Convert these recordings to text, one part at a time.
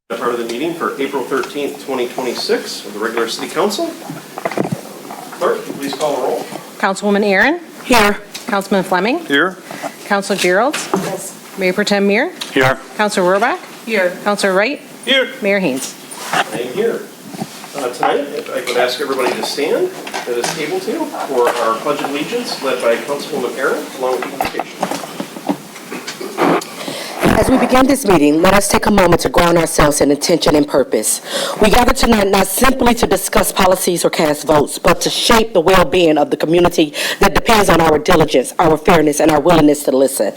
Part of the meeting for April 13th, 2026 of the regular City Council. Clerk, please call the roll. Councilwoman Aaron? Here. Councilman Fleming? Here. Councilor Geralds? Yes. Mayor Pro Tem Muir? Here. Councilor Rohrbach? Here. Councilor Wright? Here. Mayor Haynes? I'm here. Tonight, if I could ask everybody to stand that is able to for our Pledge of Allegiance led by Councilwoman Aaron along with the invocation. As we begin this meeting, let us take a moment to ground ourselves in intention and purpose. We gather tonight not simply to discuss policies or cast votes, but to shape the well-being of the community that depends on our diligence, our fairness, and our willingness to listen.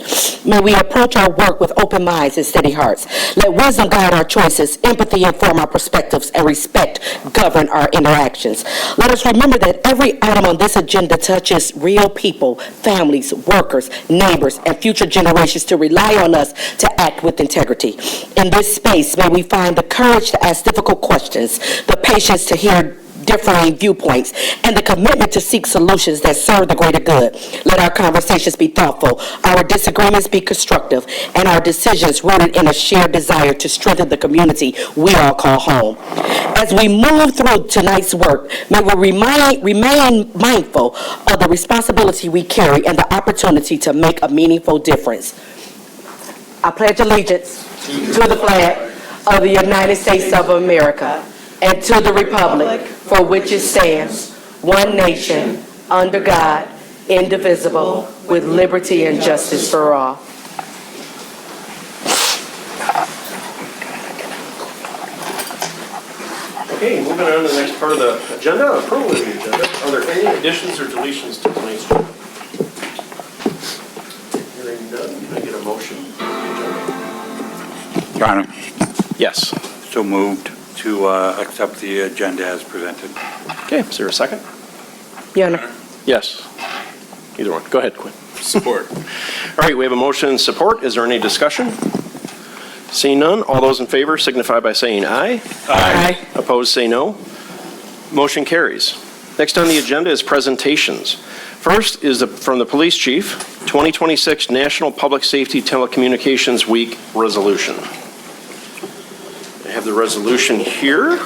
May we approach our work with open minds and steady hearts. Let wisdom guide our choices, empathy inform our perspectives, and respect govern our interactions. Let us remember that every item on this agenda touches real people, families, workers, neighbors, and future generations to rely on us to act with integrity. In this space, may we find the courage to ask difficult questions, the patience to hear differing viewpoints, and the commitment to seek solutions that serve the greater good. Let our conversations be thoughtful, our disagreements be constructive, and our decisions rooted in a shared desire to strengthen the community we all call home. As we move through tonight's work, may we remain mindful of the responsibility we carry and the opportunity to make a meaningful difference. I pledge allegiance to the flag of the United States of America and to the republic for which it stands, one nation, under God, indivisible, with liberty and justice for all. Okay, moving on to the next part of the agenda, approval of the agenda. Are there any additions or deletions to tonight's agenda? Hearing none, can I get a motion? Your Honor, Yes. so moved to accept the agenda as presented. Okay, is there a second? Your Honor. Yes. Either one. Go ahead, Quinn. Support. All right, we have a motion and support. Is there any discussion? Seeing none, all those in favor signify by saying aye. Aye. Opposed, say no. Motion carries. Next on the agenda is presentations. First is from the Police Chief, 2026 National Public Safety Telecommunications Week resolution. I have the resolution here,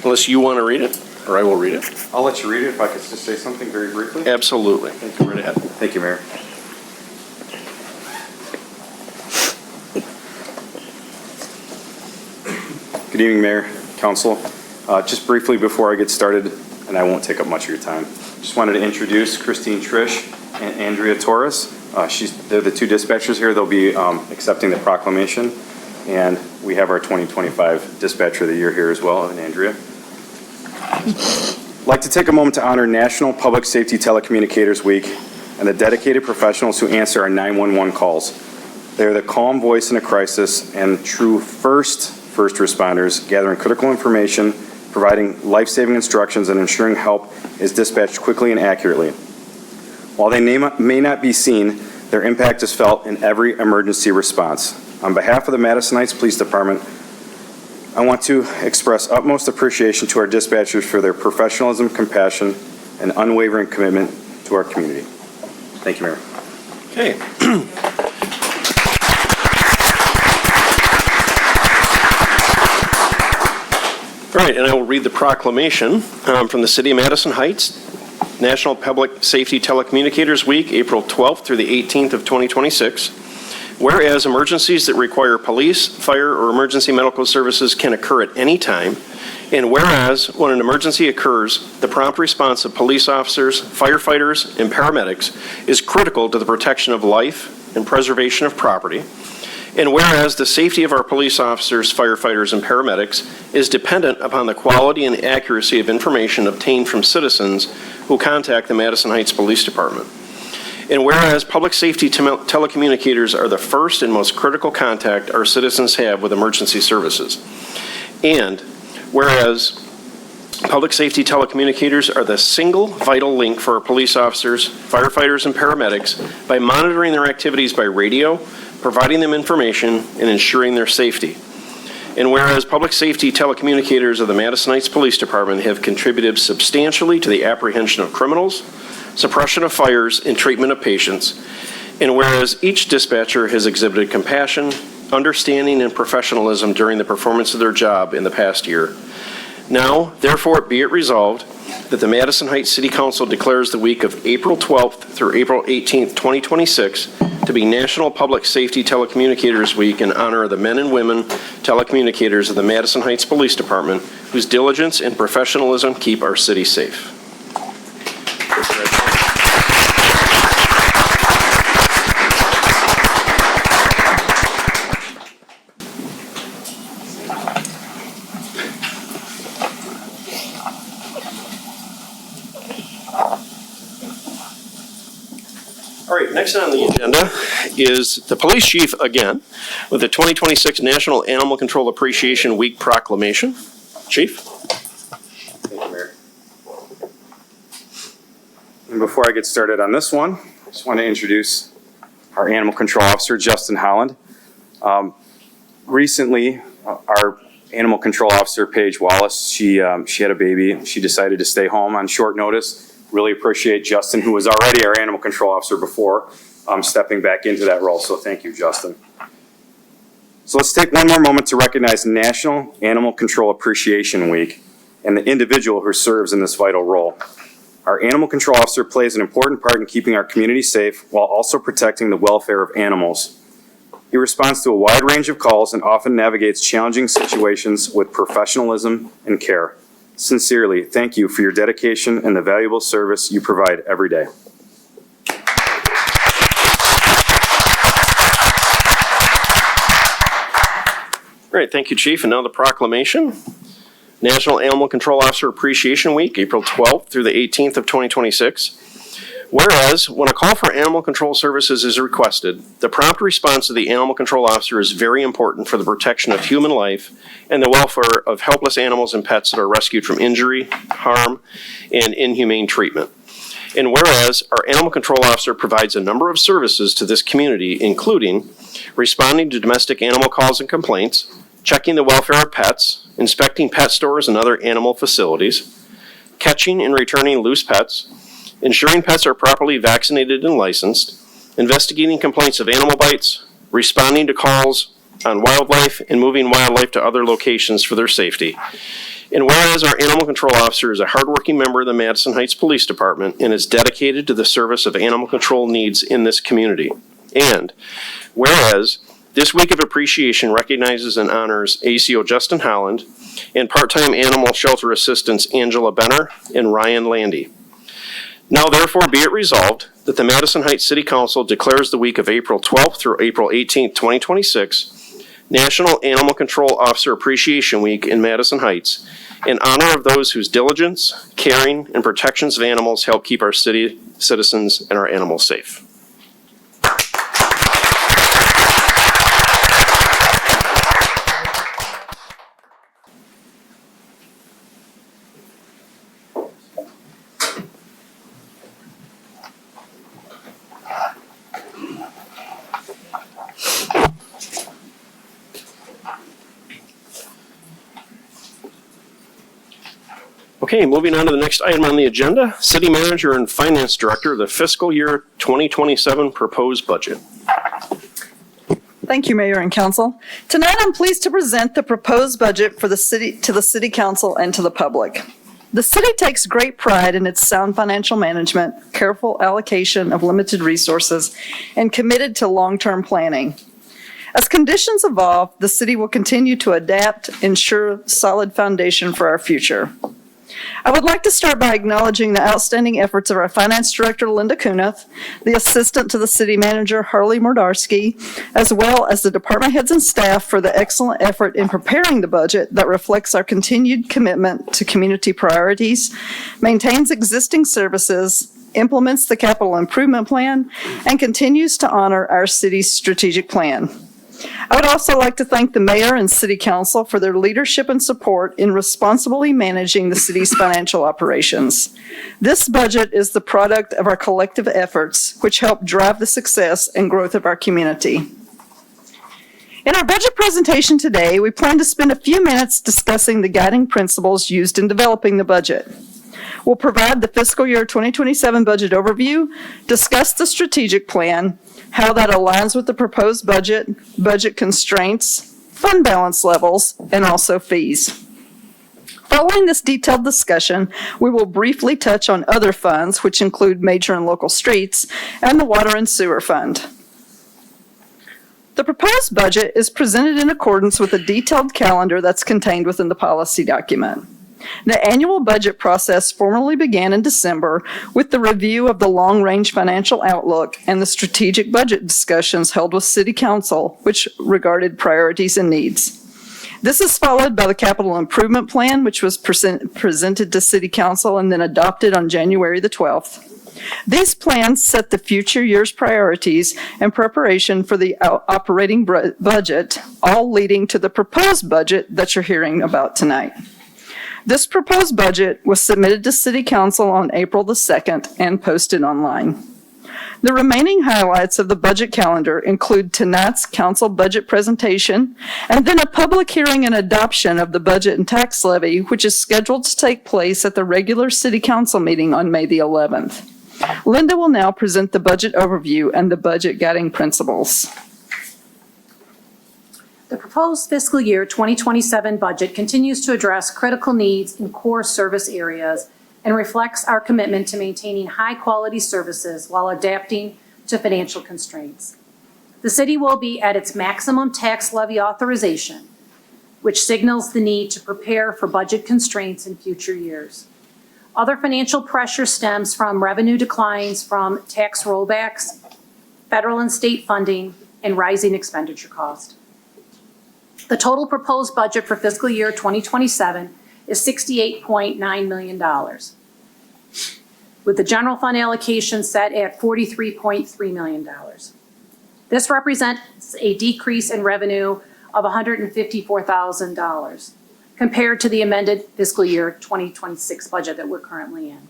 unless you want to read it, or I will read it. I'll let you read it if I could just say something very briefly. Absolutely. Go right ahead. Thank you, Mayor. Good evening, Mayor, Council. Just briefly before I get started, and I won't take up much of your time, just wanted to introduce Christine Trish and Andrea Torres. They're the two dispatchers here. They'll be accepting the proclamation. And we have our 2025 Dispatcher of the Year here as well, and Andrea. I'd like to take a moment to honor National Public Safety Telecommunicators Week and the dedicated professionals who answer our 911 calls. They are the calm voice in a crisis and true first responders, gathering critical information, providing life-saving instructions, and ensuring help is dispatched quickly and accurately. While they may not be seen, their impact is felt in every emergency response. On behalf of the Madison Heights Police Department, I want to express utmost appreciation to our dispatchers for their professionalism, compassion, and unwavering commitment to our community. Thank you, Mayor. Okay. All right, and I will read the proclamation from the City of Madison Heights, National Public Safety Telecommunicators Week, April 12th through the 18th of 2026. Whereas emergencies that require police, fire, or emergency medical services can occur at any time, and whereas when an emergency occurs, the prompt response of police officers, firefighters, and paramedics is critical to the protection of life and preservation of property, and whereas the safety of our police officers, firefighters, and paramedics is dependent upon the quality and accuracy of information obtained from citizens who contact the Madison Heights Police Department. And whereas public safety telecommunicators are the first and most critical contact our citizens have with emergency services. And whereas public safety telecommunicators are the single vital link for our police officers, firefighters, and paramedics by monitoring their activities by radio, providing them information, and ensuring their safety. And whereas public safety telecommunicators of the Madison Heights Police Department have contributed substantially to the apprehension of criminals, suppression of fires, and treatment of patients, and whereas each dispatcher has exhibited compassion, understanding, and professionalism during the performance of their job in the past year. Now, therefore, be it resolved that the Madison Heights City Council declares the week of April 12th through April 18th, 2026 to be National Public Safety Telecommunicators Week in honor of the men and women telecommunicators of the Madison Heights Police Department whose diligence and professionalism keep our city safe. All right, next on the agenda is the police chief again with the 2026 National Animal Control Appreciation Week proclamation. Chief? Thank you, Mayor. And before I get started on this one, I just want to introduce our animal control officer, Justin Holland. Recently, our animal control officer, Paige Wallace, she had a baby. She decided to stay home on short notice. Really appreciate Justin, who was already our animal control officer before, stepping back into that role. So thank you, Justin. So let's take one more moment to recognize National Animal Control Appreciation Week and the individual who serves in this vital role. Our animal control officer plays an important part in keeping our community safe while also protecting the welfare of animals. He responds to a wide range of calls and often navigates challenging situations with professionalism and care. Sincerely, thank you for your dedication and the valuable service you provide every day. Great, thank you, Chief. And now the proclamation. National Animal Control Officer Appreciation Week, April 12th through the 18th of 2026. Whereas, when a call for animal control services is requested, the prompt response of the animal control officer is very important for the protection of human life and the welfare of helpless animals and pets that are rescued from injury, harm, and inhumane treatment. And whereas, our animal control officer provides a number of services to this community, including responding to domestic animal calls and complaints, checking the welfare of pets, inspecting pet stores and other animal facilities, catching and returning loose pets, ensuring pets are properly vaccinated and licensed, investigating complaints of animal bites, responding to calls on wildlife, and moving wildlife to other locations for their safety. And whereas our animal control officer is a hardworking member of the Madison Heights Police Department and is dedicated to the service of animal control needs in this community. And whereas this week of appreciation recognizes and honors ACO Justin Holland and part-time animal shelter assistants Angela Benner and Ryan Landy. Now therefore be it resolved that the Madison Heights City Council declares the week of April 12th through April 18th, 2026 National Animal Control Officer Appreciation Week in Madison Heights in honor of those whose diligence, caring, and protections of animals help keep our city citizens and our animals safe. Okay, moving on to the next item on the agenda, City Manager and Finance Director, the fiscal year 2027 proposed budget. Thank you, Mayor and Council. Tonight, I'm pleased to present the proposed budget for the city to the City Council and to the public. The city takes great pride in its sound financial management, careful allocation of limited resources, and committed to long-term planning. As conditions evolve, the city will continue to adapt, ensure a solid foundation for our future. I would like to start by acknowledging the outstanding efforts of our Finance Director, Linda Kuneth, the Assistant to the City Manager, Harley Mordarski, as well as the department heads and staff for the excellent effort in preparing the budget that reflects our continued commitment to community priorities, maintains existing services, implements the capital improvement plan, and continues to honor our city's strategic plan. I would also like to thank the mayor and city council for their leadership and support in responsibly managing the city's financial operations. This budget is the product of our collective efforts, which help drive the success and growth of our community. In our budget presentation today, we plan to spend a few minutes discussing the guiding principles used in developing the budget. We'll provide the fiscal year 2027 budget overview, discuss the strategic plan, how that aligns with the proposed budget, budget constraints, fund balance levels, and also fees. Following this detailed discussion, we will briefly touch on other funds, which include major and local streets and the water and sewer fund. The proposed budget is presented in accordance with a detailed calendar that's contained within the policy document. The annual budget process formally began in December with the review of the long-range financial outlook and the strategic budget discussions held with City Council, which regarded priorities and needs. This is followed by the capital improvement plan, which was presented to City Council and then adopted on January the 12th. These plans set the future year's priorities and preparation for the operating budget, all leading to the proposed budget that you're hearing about tonight. This proposed budget was submitted to City Council on April the 2nd and posted online. The remaining highlights of the budget calendar include tonight's council budget presentation and then a public hearing and adoption of the budget and tax levy, which is scheduled to take place at the regular City Council meeting on May the 11th. Linda will now present the budget overview and the budget guiding principles. The proposed fiscal year 2027 budget continues to address critical needs in core service areas and reflects our commitment to maintaining high-quality services while adapting to financial constraints. The city will be at its maximum tax levy authorization, which signals the need to prepare for budget constraints in future years. Other financial pressure stems from revenue declines from tax rollbacks, federal and state funding, and rising expenditure cost. The total proposed budget for fiscal year 2027 is $68.9 million, with the general fund allocation set at $43.3 million. This represents a decrease in revenue of $154,000 compared to the amended fiscal year 2026 budget that we're currently in.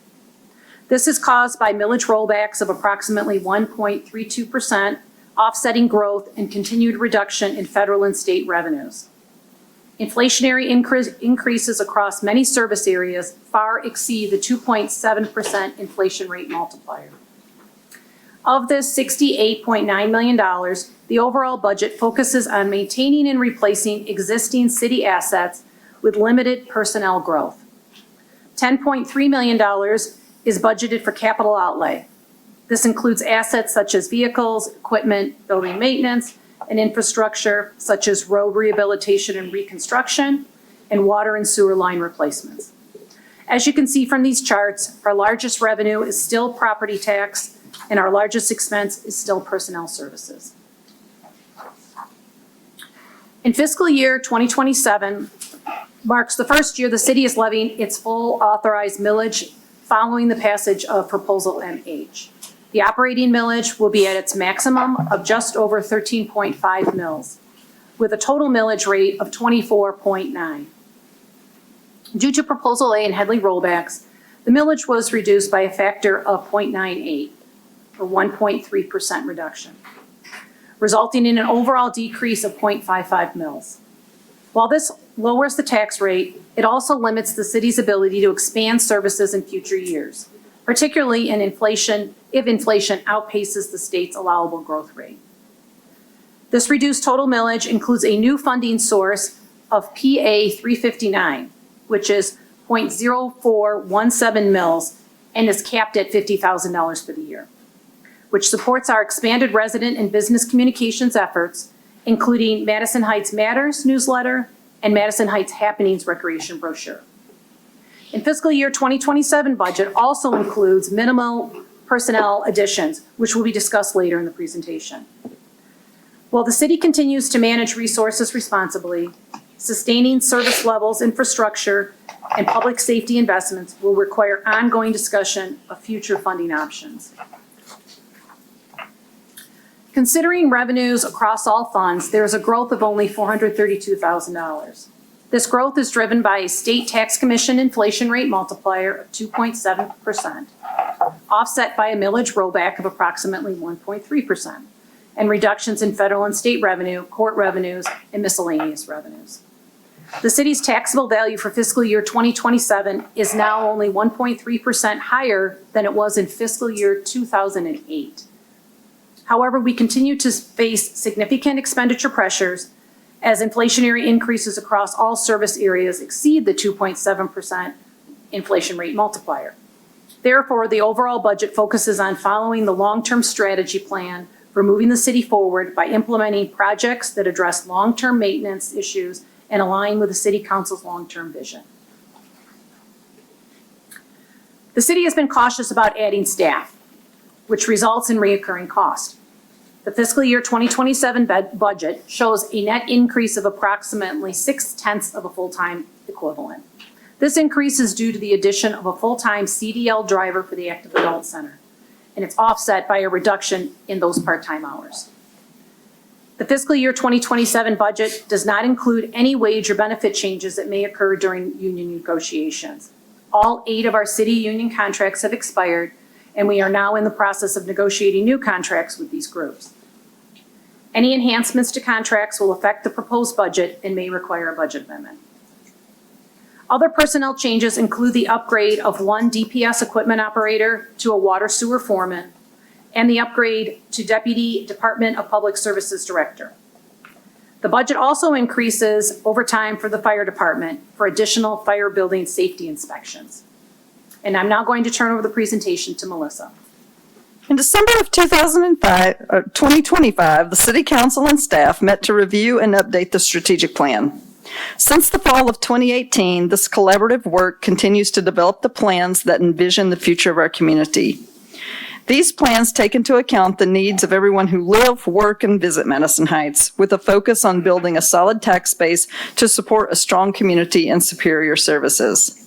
This is caused by millage rollbacks of approximately 1.32%, offsetting growth and continued reduction in federal and state revenues. Inflationary increases across many service areas far exceed the 2.7% inflation rate multiplier. Of this $68.9 million, the overall budget focuses on maintaining and replacing existing city assets with limited personnel growth. $10.3 million is budgeted for capital outlay. This includes assets such as vehicles, equipment, building maintenance, and infrastructure such as road rehabilitation and reconstruction, and water and sewer line replacements. As you can see from these charts, our largest revenue is still property tax, and our largest expense is still personnel services. In fiscal year 2027 marks the first year the city is levying its full authorized millage following the passage of Proposal MH. The operating millage will be at its maximum of just over 13.5 mils, with a total millage rate of 24.9. Due to Proposal A and Headley rollbacks, the millage was reduced by a factor of 0.98, or 1.3% reduction, resulting in an overall decrease of 0.55 mils. While this lowers the tax rate, it also limits the city's ability to expand services in future years, particularly if inflation outpaces the state's allowable growth rate. This reduced total millage includes a new funding source of PA 359, which is 0.0417 mils and is capped at $50,000 for the year, which supports our expanded resident and business communications efforts, including Madison Heights Matters newsletter and Madison Heights Happenings recreation brochure. In fiscal year 2027 budget also includes minimal personnel additions, which will be discussed later in the presentation. While the city continues to manage resources responsibly, sustaining service levels, infrastructure, and public safety investments will require ongoing discussion of future funding options. Considering revenues across all funds, there is a growth of only $432,000. This growth is driven by a state tax commission inflation rate multiplier of 2.7%, offset by a millage rollback of approximately 1.3%, and reductions in federal and state revenue, court revenues, and miscellaneous revenues. The city's taxable value for fiscal year 2027 is now only 1.3% higher than it was in fiscal year 2008. However, we continue to face significant expenditure pressures as inflationary increases across all service areas exceed the 2.7% inflation rate multiplier. Therefore, the overall budget focuses on following the long-term strategy plan for moving the city forward by implementing projects that address long-term maintenance issues and align with the City Council's long-term vision. The city has been cautious about adding staff, which results in recurring cost. The fiscal year 2027 budget shows a net increase of approximately 0.6 of a full-time equivalent. This increase is due to the addition of a full-time CDL driver for the Active Adult Center, and it's offset by a reduction in those part-time hours. The fiscal year 2027 budget does not include any wage or benefit changes that may occur during union negotiations. All 8 of our city union contracts have expired, and we are now in the process of negotiating new contracts with these groups. Any enhancements to contracts will affect the proposed budget and may require a budget amendment. Other personnel changes include the upgrade of 1 DPS equipment operator to a water sewer foreman and the upgrade to Deputy Department of Public Services Director. The budget also increases overtime for the fire department for additional fire building safety inspections. And I'm now going to turn over the presentation to Melissa. In December of 2025, the City Council and staff met to review and update the strategic plan. Since the fall of 2018, this collaborative work continues to develop the plans that envision the future of our community. These plans take into account the needs of everyone who live, work, and visit Madison Heights, with a focus on building a solid tax base to support a strong community and superior services.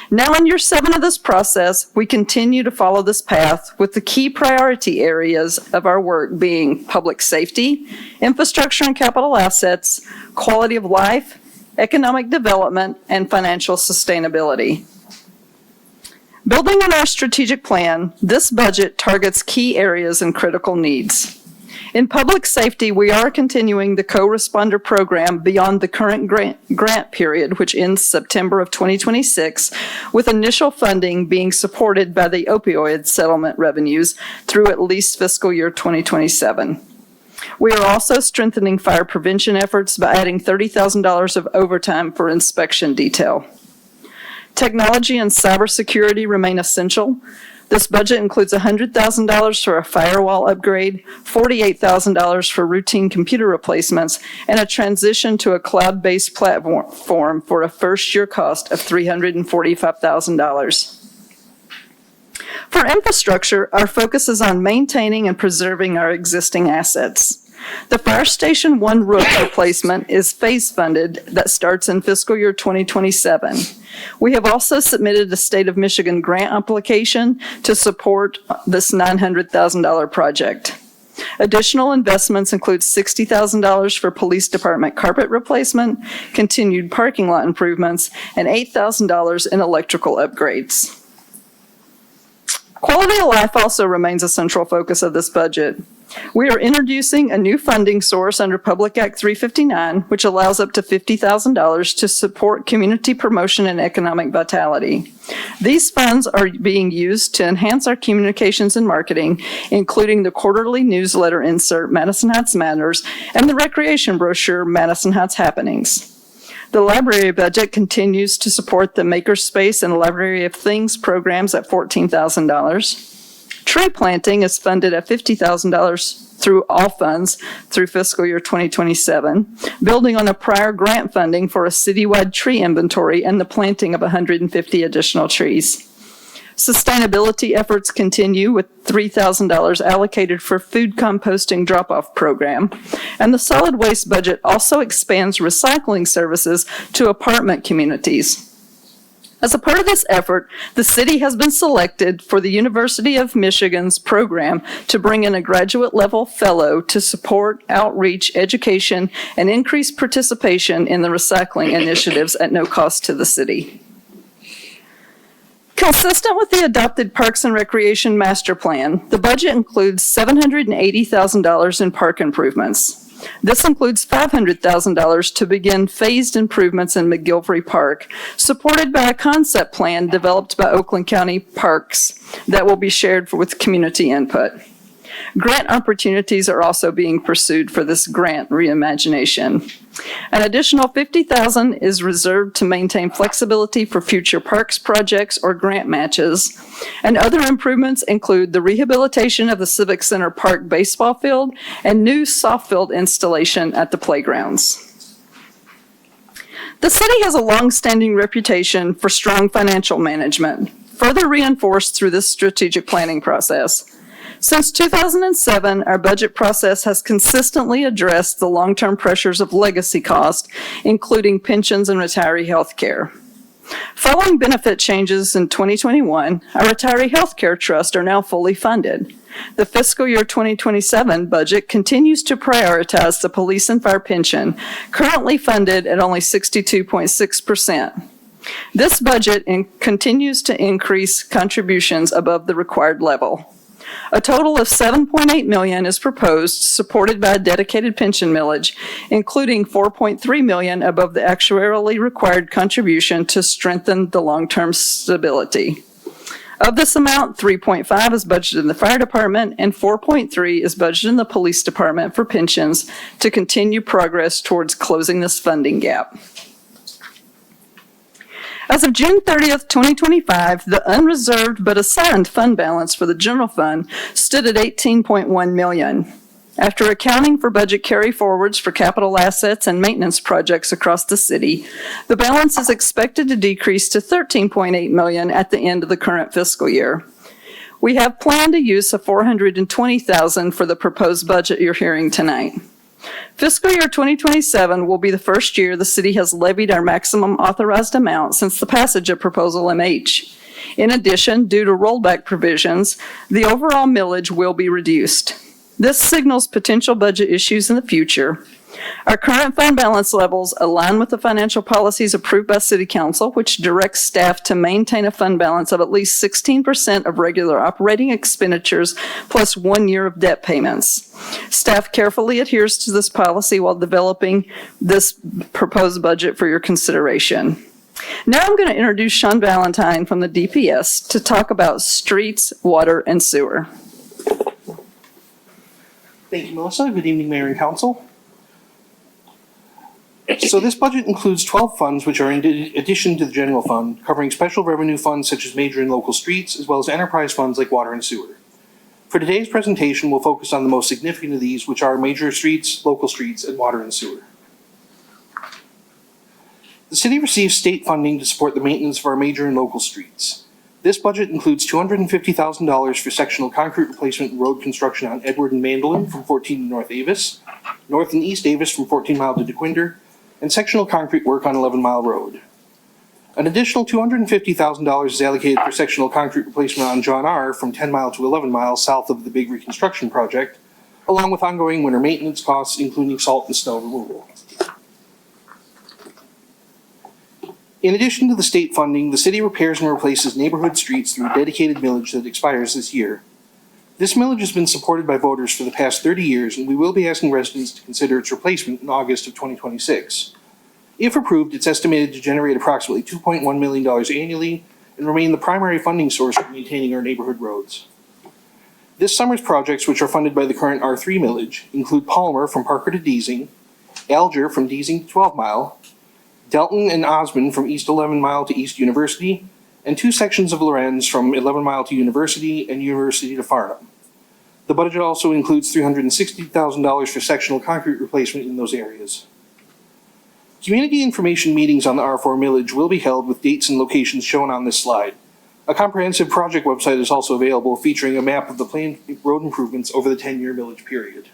Now in year 7 of this process, we continue to follow this path with the key priority areas of our work being public safety, infrastructure and capital assets, quality of life, economic development, and financial sustainability. Building on our strategic plan, this budget targets key areas and critical needs. In public safety, we are continuing the co-responder program beyond the current grant period, which ends September of 2026, with initial funding being supported by the opioid settlement revenues through at least fiscal year 2027. We are also strengthening fire prevention efforts by adding $30,000 of overtime for inspection detail. Technology and cybersecurity remain essential. This budget includes $100,000 for a firewall upgrade, $48,000 for routine computer replacements, and a transition to a cloud-based platform for a first-year cost of $345,000. For infrastructure, our focus is on maintaining and preserving our existing assets. The Fire Station 1 roof replacement is phase funded that starts in fiscal year 2027. We have also submitted a State of Michigan grant application to support this $900,000 project. Additional investments include $60,000 for police department carpet replacement, continued parking lot improvements, and $8,000 in electrical upgrades. Quality of life also remains a central focus of this budget. We are introducing a new funding source under Public Act 359, which allows up to $50,000 to support community promotion and economic vitality. These funds are being used to enhance our communications and marketing, including the quarterly newsletter insert, Madison Heights Matters, and the recreation brochure, Madison Heights Happenings. The library budget continues to support the Makerspace and Library of Things programs at $14,000. Tree planting is funded at $50,000 through all funds through fiscal year 2027, building on a prior grant funding for a citywide tree inventory and the planting of 150 additional trees. Sustainability efforts continue with $3,000 allocated for food composting drop-off program. And the solid waste budget also expands recycling services to apartment communities. As a part of this effort, the city has been selected for the University of Michigan's program to bring in a graduate-level fellow to support outreach, education, and increase participation in the recycling initiatives at no cost to the city. Consistent with the adopted Parks and Recreation Master Plan, the budget includes $780,000 in park improvements. This includes $500,000 to begin phased improvements in McGilvery Park, supported by a concept plan developed by Oakland County Parks that will be shared with community input. Grant opportunities are also being pursued for this grant reimagination. An additional $50,000 is reserved to maintain flexibility for future parks projects or grant matches. And other improvements include the rehabilitation of the Civic Center Park baseball field and new soft field installation at the playgrounds. The city has a long-standing reputation for strong financial management, further reinforced through this strategic planning process. Since 2007, our budget process has consistently addressed the long-term pressures of legacy cost, including pensions and retiree health care. Following benefit changes in 2021, our retiree health care trusts are now fully funded. The fiscal year 2027 budget continues to prioritize the police and fire pension, currently funded at only 62.6%. This budget continues to increase contributions above the required level. A total of $7.8 million is proposed, supported by a dedicated pension millage, including $4.3 million above the actuarially required contribution to strengthen the long-term stability. Of this amount, 3.5 is budgeted in the fire department and 4.3 is budgeted in the police department for pensions to continue progress towards closing this funding gap. As of June 30th, 2025, the unreserved but assigned fund balance for the general fund stood at $18.1 million. After accounting for budget carry-forwards for capital assets and maintenance projects across the city, the balance is expected to decrease to $13.8 million at the end of the current fiscal year. We have planned a use of $420,000 for the proposed budget you're hearing tonight. Fiscal year 2027 will be the first year the city has levied our maximum authorized amount since the passage of Proposal MH. In addition, due to rollback provisions, the overall millage will be reduced. This signals potential budget issues in the future. Our current fund balance levels align with the financial policies approved by City Council, which directs staff to maintain a fund balance of at least 16% of regular operating expenditures plus 1 year of debt payments. Staff carefully adheres to this policy while developing this proposed budget for your consideration. Now I'm going to introduce Sean Valentine from the DPS to talk about streets, water, and sewer. Thank you, Melissa. Good evening, Mayor and Council. So this budget includes 12 funds which are in addition to the general fund, covering special revenue funds such as major and local streets, as well as enterprise funds like water and sewer. For today's presentation, we'll focus on the most significant of these, which are major streets, local streets, and water and sewer. The city receives state funding to support the maintenance of our major and local streets. This budget includes $250,000 for sectional concrete replacement and road construction on Edward and Mandolin from 14 to North Avis, North and East Avis from 14 Mile to DeQuinder, and sectional concrete work on 11 Mile Road. An additional $250,000 is allocated for sectional concrete replacement on John R. from 10 Mile to 11 Mile south of the big reconstruction project, along with ongoing winter maintenance costs, including salt and snow removal. In addition to the state funding, the city repairs and replaces neighborhood streets through a dedicated millage that expires this year. This millage has been supported by voters for the past 30 years, and we will be asking residents to consider its replacement in August of 2026. If approved, it's estimated to generate approximately $2.1 million annually and remain the primary funding source for maintaining our neighborhood roads. This summer's projects, which are funded by the current R3 millage, include Palmer from Parker to Deasing, Alger from Deasing to 12 Mile, Delton and Osmond from East 11 Mile to East University, and 2 sections of Lorenz from 11 Mile to University and University to Farnham. The budget also includes $360,000 for sectional concrete replacement in those areas. Community information meetings on the R4 millage will be held with dates and locations shown on this slide. A comprehensive project website is also available featuring a map of the planned road improvements over the 10-year millage period.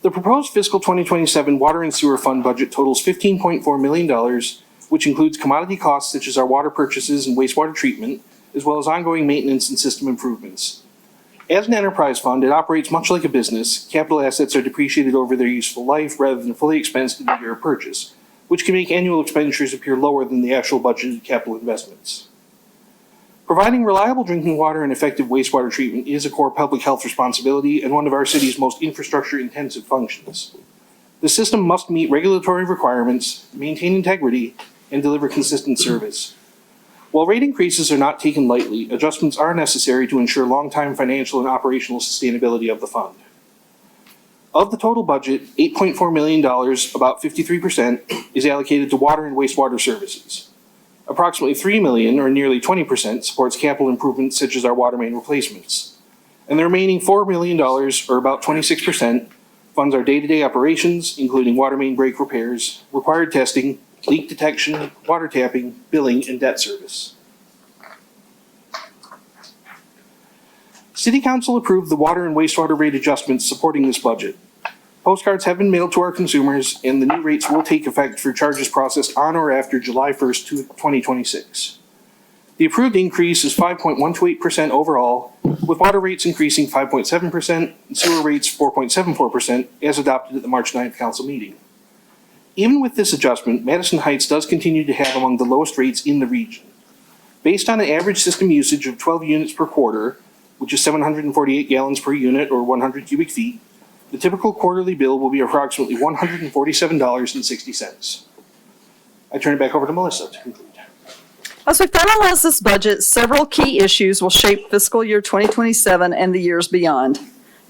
The proposed fiscal 2027 water and sewer fund budget totals $15.4 million, which includes commodity costs such as our water purchases and wastewater treatment, as well as ongoing maintenance and system improvements. As an enterprise fund, it operates much like a business. Capital assets are depreciated over their useful life rather than fully expensed in the year of purchase, which can make annual expenditures appear lower than the actual budgeted capital investments. Providing reliable drinking water and effective wastewater treatment is a core public health responsibility and one of our city's most infrastructure-intensive functions. The system must meet regulatory requirements, maintain integrity, and deliver consistent service. While rate increases are not taken lightly, adjustments are necessary to ensure long-term financial and operational sustainability of the fund. Of the total budget, $8.4 million, about 53%, is allocated to water and wastewater services. Approximately $3 million, or nearly 20%, supports capital improvements such as our water main replacements. And the remaining $4 million, or about 26%, funds our day-to-day operations, including water main break repairs, required testing, leak detection, water tapping, billing, and debt service. City Council approved the water and wastewater rate adjustments supporting this budget. Postcards have been mailed to our consumers, and the new rates will take effect for charges processed on or after July 1st, 2026. The approved increase is 5.128% overall, with water rates increasing 5.7% and sewer rates 4.74% as adopted at the March 9th council meeting. Even with this adjustment, Madison Heights does continue to have among the lowest rates in the region. Based on an average system usage of 12 units per quarter, which is 748 gallons per unit or 100 cubic feet, the typical quarterly bill will be approximately $147.60. I turn it back over to Melissa to conclude. As we finalize this budget, several key issues will shape fiscal year 2027 and the years beyond.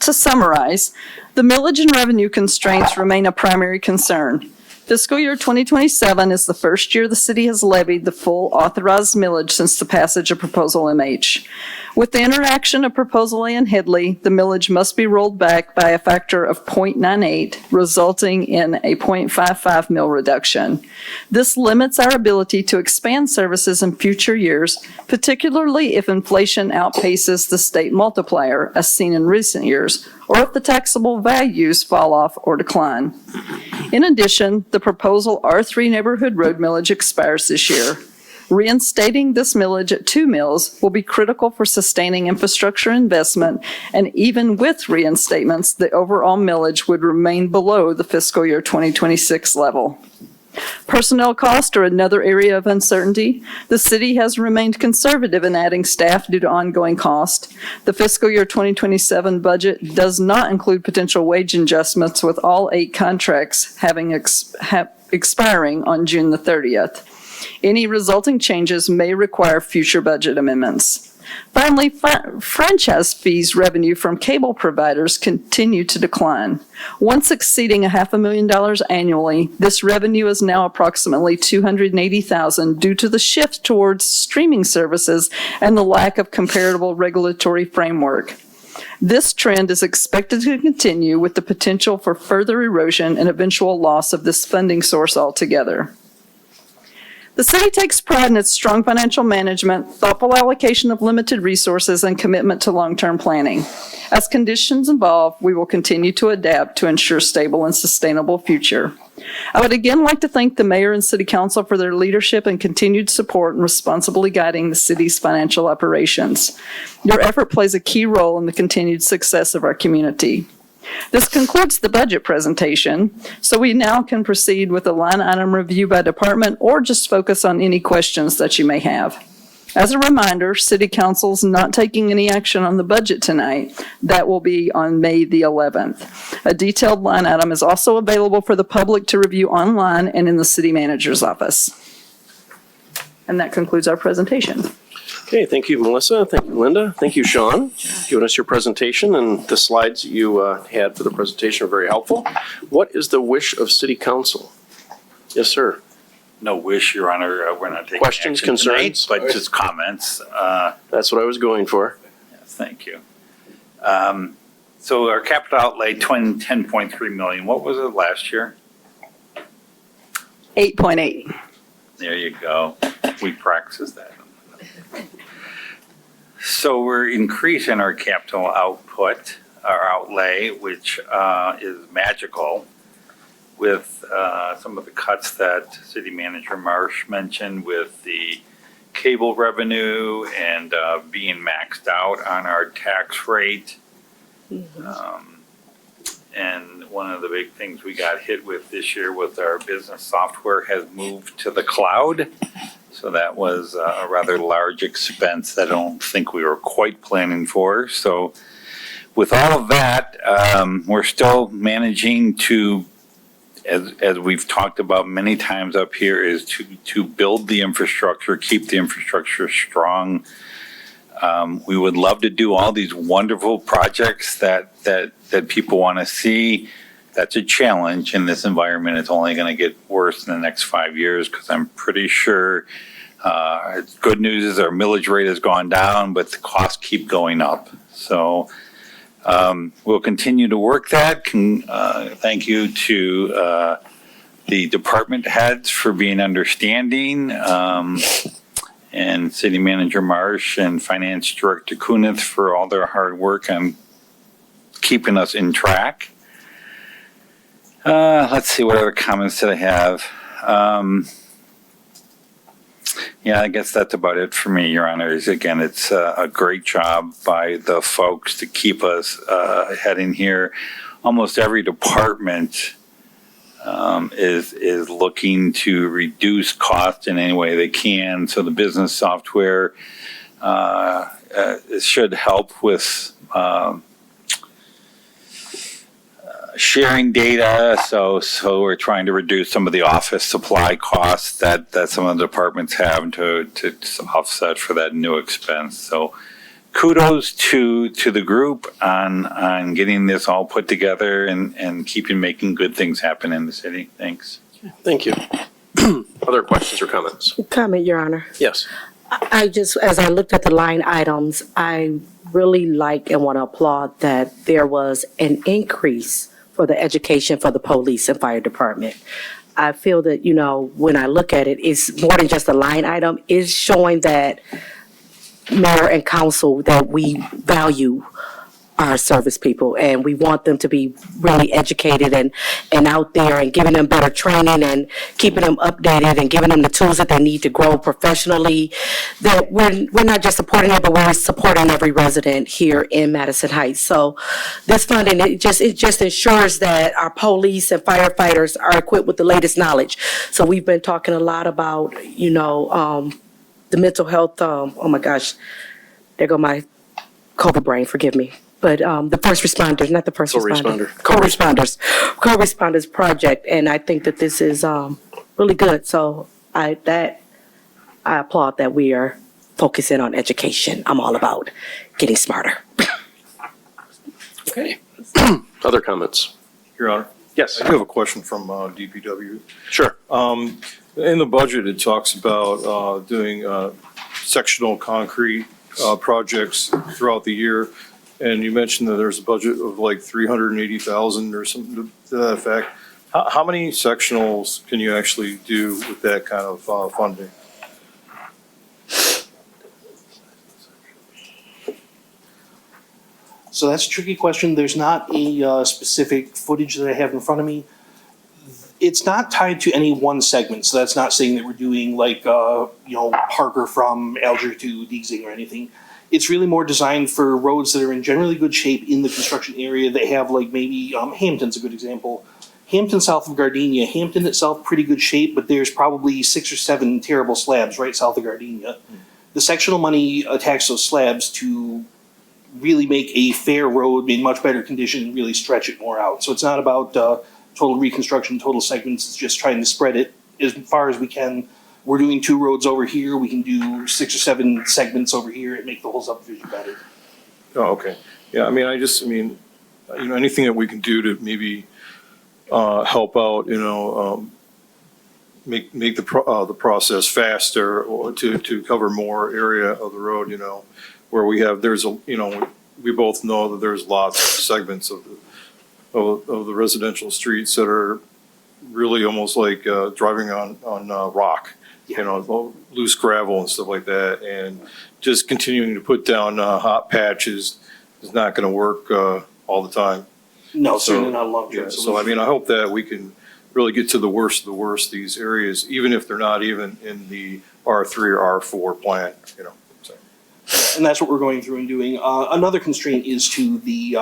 To summarize, the millage and revenue constraints remain a primary concern. Fiscal year 2027 is the first year the city has levied the full authorized millage since the passage of Proposal MH. With the interaction of Proposal A and Headley, the millage must be rolled back by a factor of 0.98, resulting in a 0.55 mill reduction. This limits our ability to expand services in future years, particularly if inflation outpaces the state multiplier, as seen in recent years, or if the taxable values fall off or decline. In addition, the proposal R3 neighborhood road millage expires this year. Reinstating this millage at 2 mills will be critical for sustaining infrastructure investment, and even with reinstatements, the overall millage would remain below the fiscal year 2026 level. Personnel costs are another area of uncertainty. The city has remained conservative in adding staff due to ongoing cost. The fiscal year 2027 budget does not include potential wage adjustments, with all 8 contracts having expiring on June the 30th. Any resulting changes may require future budget amendments. Finally, franchise fees revenue from cable providers continue to decline. Once exceeding $500,000 annually, this revenue is now approximately $280,000 due to the shift towards streaming services and the lack of comparable regulatory framework. This trend is expected to continue, with the potential for further erosion and eventual loss of this funding source altogether. The city takes pride in its strong financial management, thoughtful allocation of limited resources, and commitment to long-term planning. As conditions evolve, we will continue to adapt to ensure stable and sustainable future. I would again like to thank the mayor and city council for their leadership and continued support in responsibly guiding the city's financial operations. Your effort plays a key role in the continued success of our community. This concludes the budget presentation, so we now can proceed with a line item review by department or just focus on any questions that you may have. As a reminder, City Council's not taking any action on the budget tonight. That will be on May the 11th. A detailed line item is also available for the public to review online and in the city manager's office. And that concludes our presentation. Okay, thank you, Melissa. Thank you, Linda. Thank you, Sean, giving us your presentation, and the slides you had for the presentation are very helpful. What is the wish of City Council? Yes, sir. No wish, Your Honor. We're not taking Questions, action tonight, concerns? but just comments. That's what I was going for. Yes, thank you. So our capital outlay, 10.3 million. What was it last year? 8.8. There you go. We practiced that. So we're increasing our capital output, our outlay, which is magical, with some of the cuts that City Manager Marsh mentioned with the cable revenue and being maxed out on our tax rate. And one of the big things we got hit with this year with our business software has moved to the cloud. So that was a rather large expense that I don't think we were quite planning for. So with all of that, we're still managing to as we've talked about many times up here, is to build the infrastructure, keep the infrastructure strong. We would love to do all these wonderful projects that people want to see. That's a challenge in this environment. It's only going to get worse in the next 5 years because I'm pretty sure good news is our millage rate has gone down, but the costs keep going up. So we'll continue to work that. Thank you to the department heads for being understanding, and City Manager Marsh and Finance Director Kunith for all their hard work on keeping us in track. Let's see, what other comments did I have? Yeah, I guess that's about it for me, Your Honors. Again, it's a great job by the folks to keep us heading here. Almost every department is looking to reduce cost in any way they can. So the business software should help with sharing data, so we're trying to reduce some of the office supply costs that some of the departments have to offset for that new expense. So kudos to the group on getting this all put together and making good things happen in the city. Thanks. Thank you. Other questions or comments? Comment, Your Honor. Yes. I just, as I looked at the line items, I really like and want to applaud that there was an increase for the education for the police and fire department. I feel that, when I look at it, it's more than just a line item. It's showing that mayor and council, that we value our service people and we want them to be really educated and out there and giving them better training and keeping them updated and giving them the tools that they need to grow professionally. That we're not just supporting them, but we're supporting every resident here in Madison Heights. So this funding, it just ensures that our police and firefighters are equipped with the latest knowledge. So we've been talking a lot about, the mental health, oh my gosh, there go my COVID brain, forgive me. But the first responders, not the first responder. Co-responders project, and I think that this is really good. So I applaud that we are focusing on education. I'm all about getting smarter. Okay. Other comments? Your Honor? Yes. I do have a question from DPW. Sure. In the budget, it talks about doing sectional concrete projects throughout the year. And you mentioned that there's a budget of like 380,000 or something to that effect. How many sectionals can you actually do with that kind of funding? So that's a tricky question. There's not a specific footage that I have in front of me. It's not tied to any one segment, so that's not saying that we're doing like, Parker from Alger to Deasing or anything. It's really more designed for roads that are in generally good shape in the construction area that have like maybe, Hampton's a good example. Hampton south of Gardenia, Hampton itself pretty good shape, but there's probably 6 or 7 terrible slabs right south of Gardenia. The sectional money attacks those slabs to really make a fair road in much better condition and really stretch it more out. So it's not about total reconstruction, total segments, it's just trying to spread it as far as we can. We're doing 2 roads over here, we can do 6 or 7 segments over here and make the whole subdivision better. Oh, okay. Yeah, anything that we can do to maybe help out, make the process faster or to cover more area of the road, where we both know that there's lots of segments of the residential streets that are really almost like driving on rock. Loose gravel and stuff like that, and just continuing to put down hot patches is not going to work all the time. No, certainly not a long-term solution. I hope that we can really get to the worst of the worst, these areas, even if they're not even in the R3 or R4 plan, So. And that's what we're going through and doing. Another constraint is to the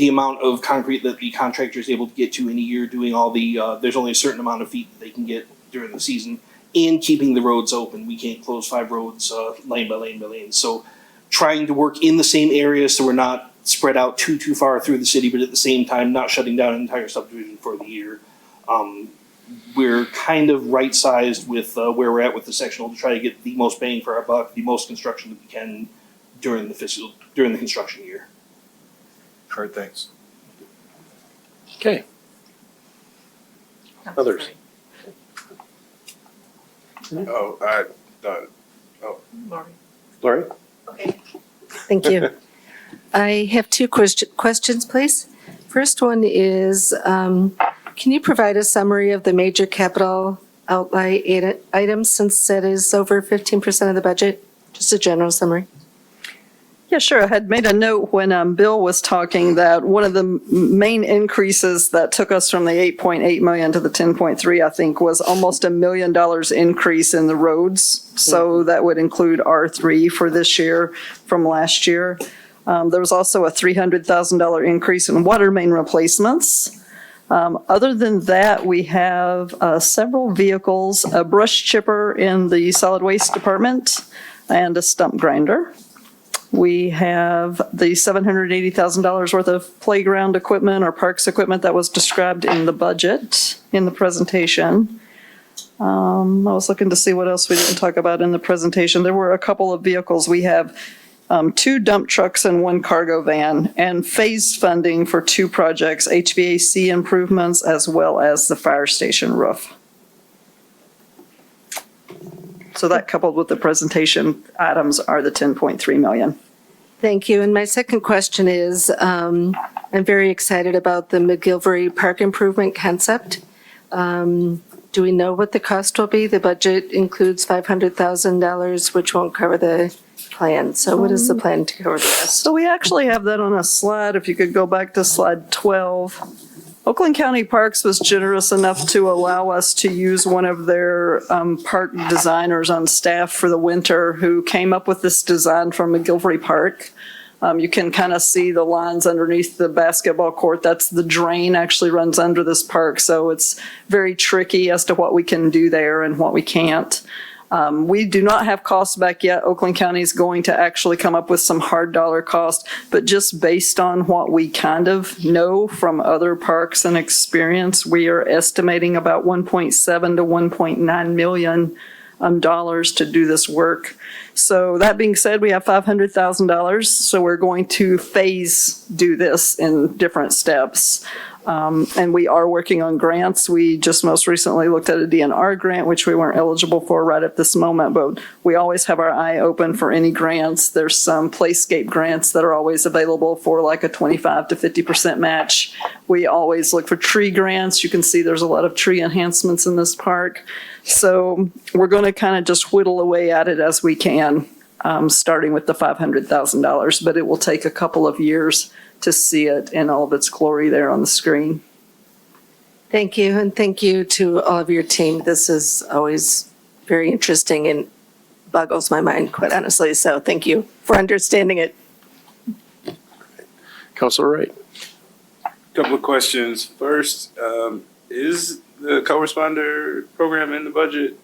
amount of concrete that the contractor is able to get to in a year, doing all there's only a certain amount of feet that they can get during the season. And keeping the roads open. We can't close 5 roads lane by lane by lane. So trying to work in the same area so we're not spread out too far through the city, but at the same time not shutting down an entire subdivision for the year. We're kind of right-sized with where we're at with the sectional to try to get the most bang for our buck, the most construction that we can during the construction year. All right, thanks. Okay. Others? Oh, I thought, Lori? Thank you. I have two questions, please. First one is, can you provide a summary of the major capital outlay items since that is over 15% of the budget? Just a general summary. Yeah, sure. I had made a note when Bill was talking that one of the main increases that took us from the 8.8 million to the 10.3, I think, was almost $1 million increase in the roads. So that would include R3 for this year from last year. There was also a $300,000 increase in water main replacements. Other than that, we have several vehicles, a brush chipper in the solid waste department, and a stump grinder. We have the $780,000 worth of playground equipment or parks equipment that was described in the budget in the presentation. I was looking to see what else we didn't talk about in the presentation. There were a couple of vehicles. We have 2 dump trucks and 1 cargo van, and phase funding for 2 projects, HVAC improvements as well as the fire station roof. So that coupled with the presentation items are the 10.3 million. Thank you. And my second question is, I'm very excited about the McGilvery Park improvement concept. Do we know what the cost will be? The budget includes $500,000, which won't cover the plan. So what is the plan to cover the rest? So we actually have that on a slide. If you could go back to slide 12. Oakland County Parks was generous enough to allow us to use one of their park designers on staff for the winter who came up with this design for McGilvery Park. You can kind of see the lines underneath the basketball court. That's the drain actually runs under this park. So it's very tricky as to what we can do there and what we can't. We do not have costs back yet. Oakland County is going to actually come up with some hard dollar cost, but just based on what we kind of know from other parks and experience, we are estimating about $1.7 to $1.9 million dollars to do this work. So that being said, we have $500,000. So we're going to phase do this in different steps. And we are working on grants. We just most recently looked at a DNR grant, which we weren't eligible for right at this moment, but we always have our eye open for any grants. There's some playscape grants that are always available for like a 25 to 50% match. We always look for tree grants. You can see there's a lot of tree enhancements in this park. So we're going to kind of just whittle away at it as we can, starting with the $500,000, but it will take a couple of years to see it in all of its glory there on the screen. Thank you. And thank you to all of your team. This is always very interesting and boggles my mind, quite honestly. So thank you for understanding it. Councilor Wright? couple of questions. First, is the co-responder program in the budget?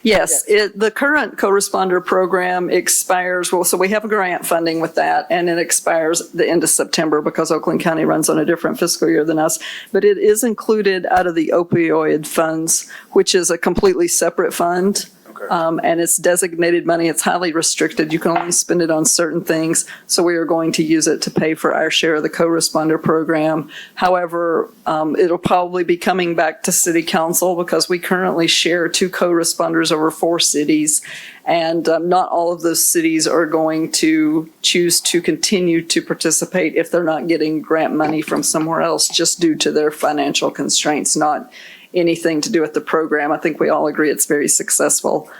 Yes, the current co-responder program expires, well, so we have a grant funding with that, and it expires the end of September because Oakland County runs on a different fiscal year than us. But it is included out of the opioid funds, which is a completely separate fund. Okay. And it's designated money. It's highly restricted. You can only spend it on certain things. So we are going to use it to pay for our share of the co-responder program. However, it'll probably be coming back to city council because we currently share 2 co-responders over 4 cities. And not all of those cities are going to choose to continue to participate if they're not getting grant money from somewhere else just due to their financial constraints, not anything to do with the program. I think we all agree it's very successful.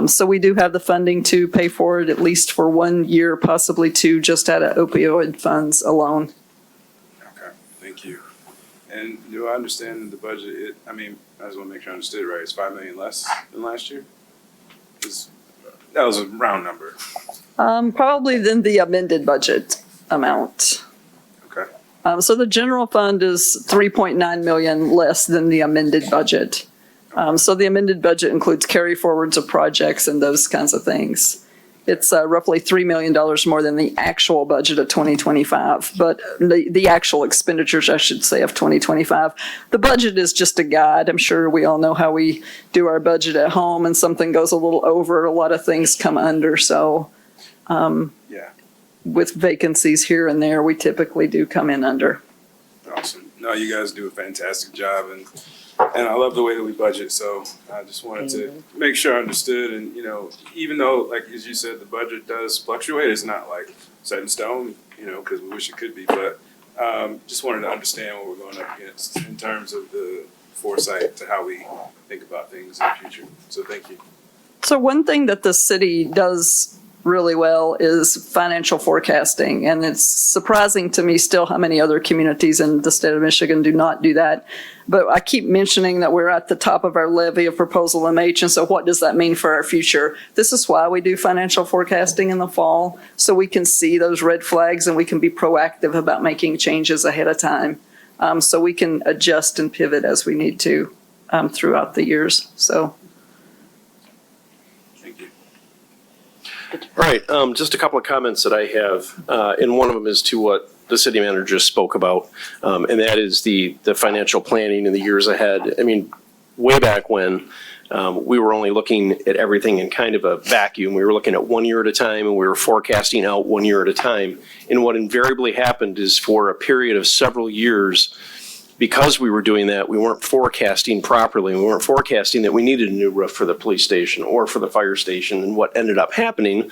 So we do have the funding to pay for it at least for 1 year, possibly 2, just out of opioid funds alone. Okay, thank you. And do I understand the budget, I just want to make sure I understood it right. It's 5 million less than last year? That was a round number. Probably than the amended budget amount. Okay. So the general fund is 3.9 million less than the amended budget. So the amended budget includes carry forwards of projects and those kinds of things. It's roughly $3 million more than the actual budget of 2025, but the actual expenditures, I should say, of 2025. The budget is just a guide. I'm sure we all know how we do our budget at home, and something goes a little over, a lot of things come under. So Yeah, with vacancies here and there, we typically do come in under. awesome. No, you guys do a fantastic job, and I love the way that we budget, so I just wanted to make sure I understood. And, you know, even though, like, as you said, the budget does fluctuate, it's not like set in stone, you know, because we wish it could be, but just wanted to understand what we're going up against in terms of the foresight to how we think about things in the future. So thank you. So one thing that the city does really well is financial forecasting, and it's surprising to me still how many other communities in the state of Michigan do not do that. But I keep mentioning that we're at the top of our levy of proposal MH, and so what does that mean for our future? This is why we do financial forecasting in the fall, so we can see those red flags and we can be proactive about making changes ahead of time. So we can adjust and pivot as we need to throughout the years, so. Thank you. All right, just a couple of comments that I have, and one of them is to what the city manager just spoke about, and that is the financial planning in the years ahead. I mean, way back when, we were only looking at everything in kind of a vacuum. We were looking at 1 year at a time, and we were forecasting out 1 year at a time. And what invariably happened is for a period of several years, because we were doing that, we weren't forecasting properly. We weren't forecasting that we needed a new roof for the police station or for the fire station. And what ended up happening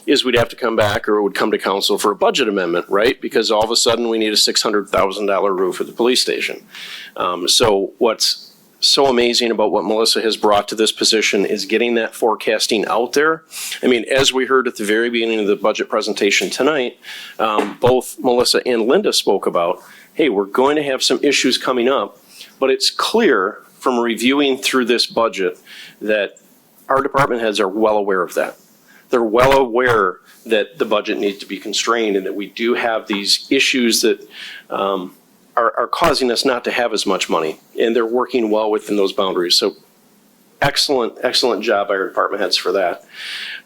is we'd have to come back, or it would come to council for a budget amendment, right? Because all of a sudden we need a $600,000 roof at the police station. So what's so amazing about what Melissa has brought to this position is getting that forecasting out there. I mean, as we heard at the very beginning of the budget presentation tonight, both Melissa and Linda spoke about, hey, we're going to have some issues coming up, but it's clear from reviewing through this budget that our department heads are well aware of that. They're well aware that the budget needs to be constrained and that we do have these issues that are causing us not to have as much money, and they're working well within those boundaries. So excellent job by our department heads for that.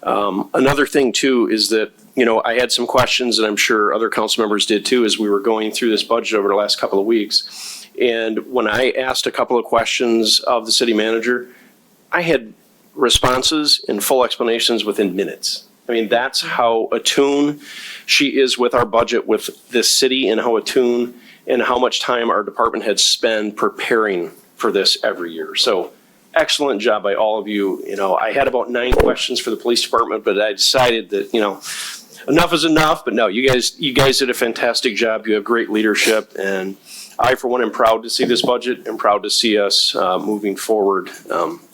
Another thing too is that, you know, I had some questions, and I'm sure other council members did too, as we were going through this budget over the last couple of weeks. And when I asked a couple of questions of the city manager, I had responses and full explanations within minutes. I mean, that's how attuned she is with our budget, with this city, and how attuned and how much time our department heads spend preparing for this every year. So excellent job by all of you. You know, I had about 9 questions for the police department, but I decided that, you know, enough is enough. But no, you guys did a fantastic job. You have great leadership, and I, for one, am proud to see this budget and proud to see us moving forward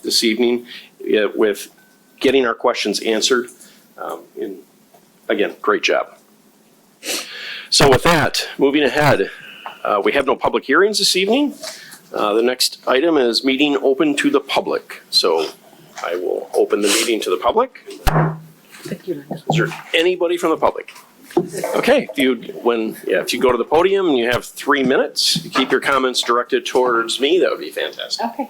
this evening with getting our questions answered. And again, great job. So with that, moving ahead, we have no public hearings this evening. The next item is meeting open to the public. So I will open the meeting to the public. Is there anybody from the public? Okay, if you go to the podium and you have 3 minutes, you keep your comments directed towards me, that would be fantastic. Okay.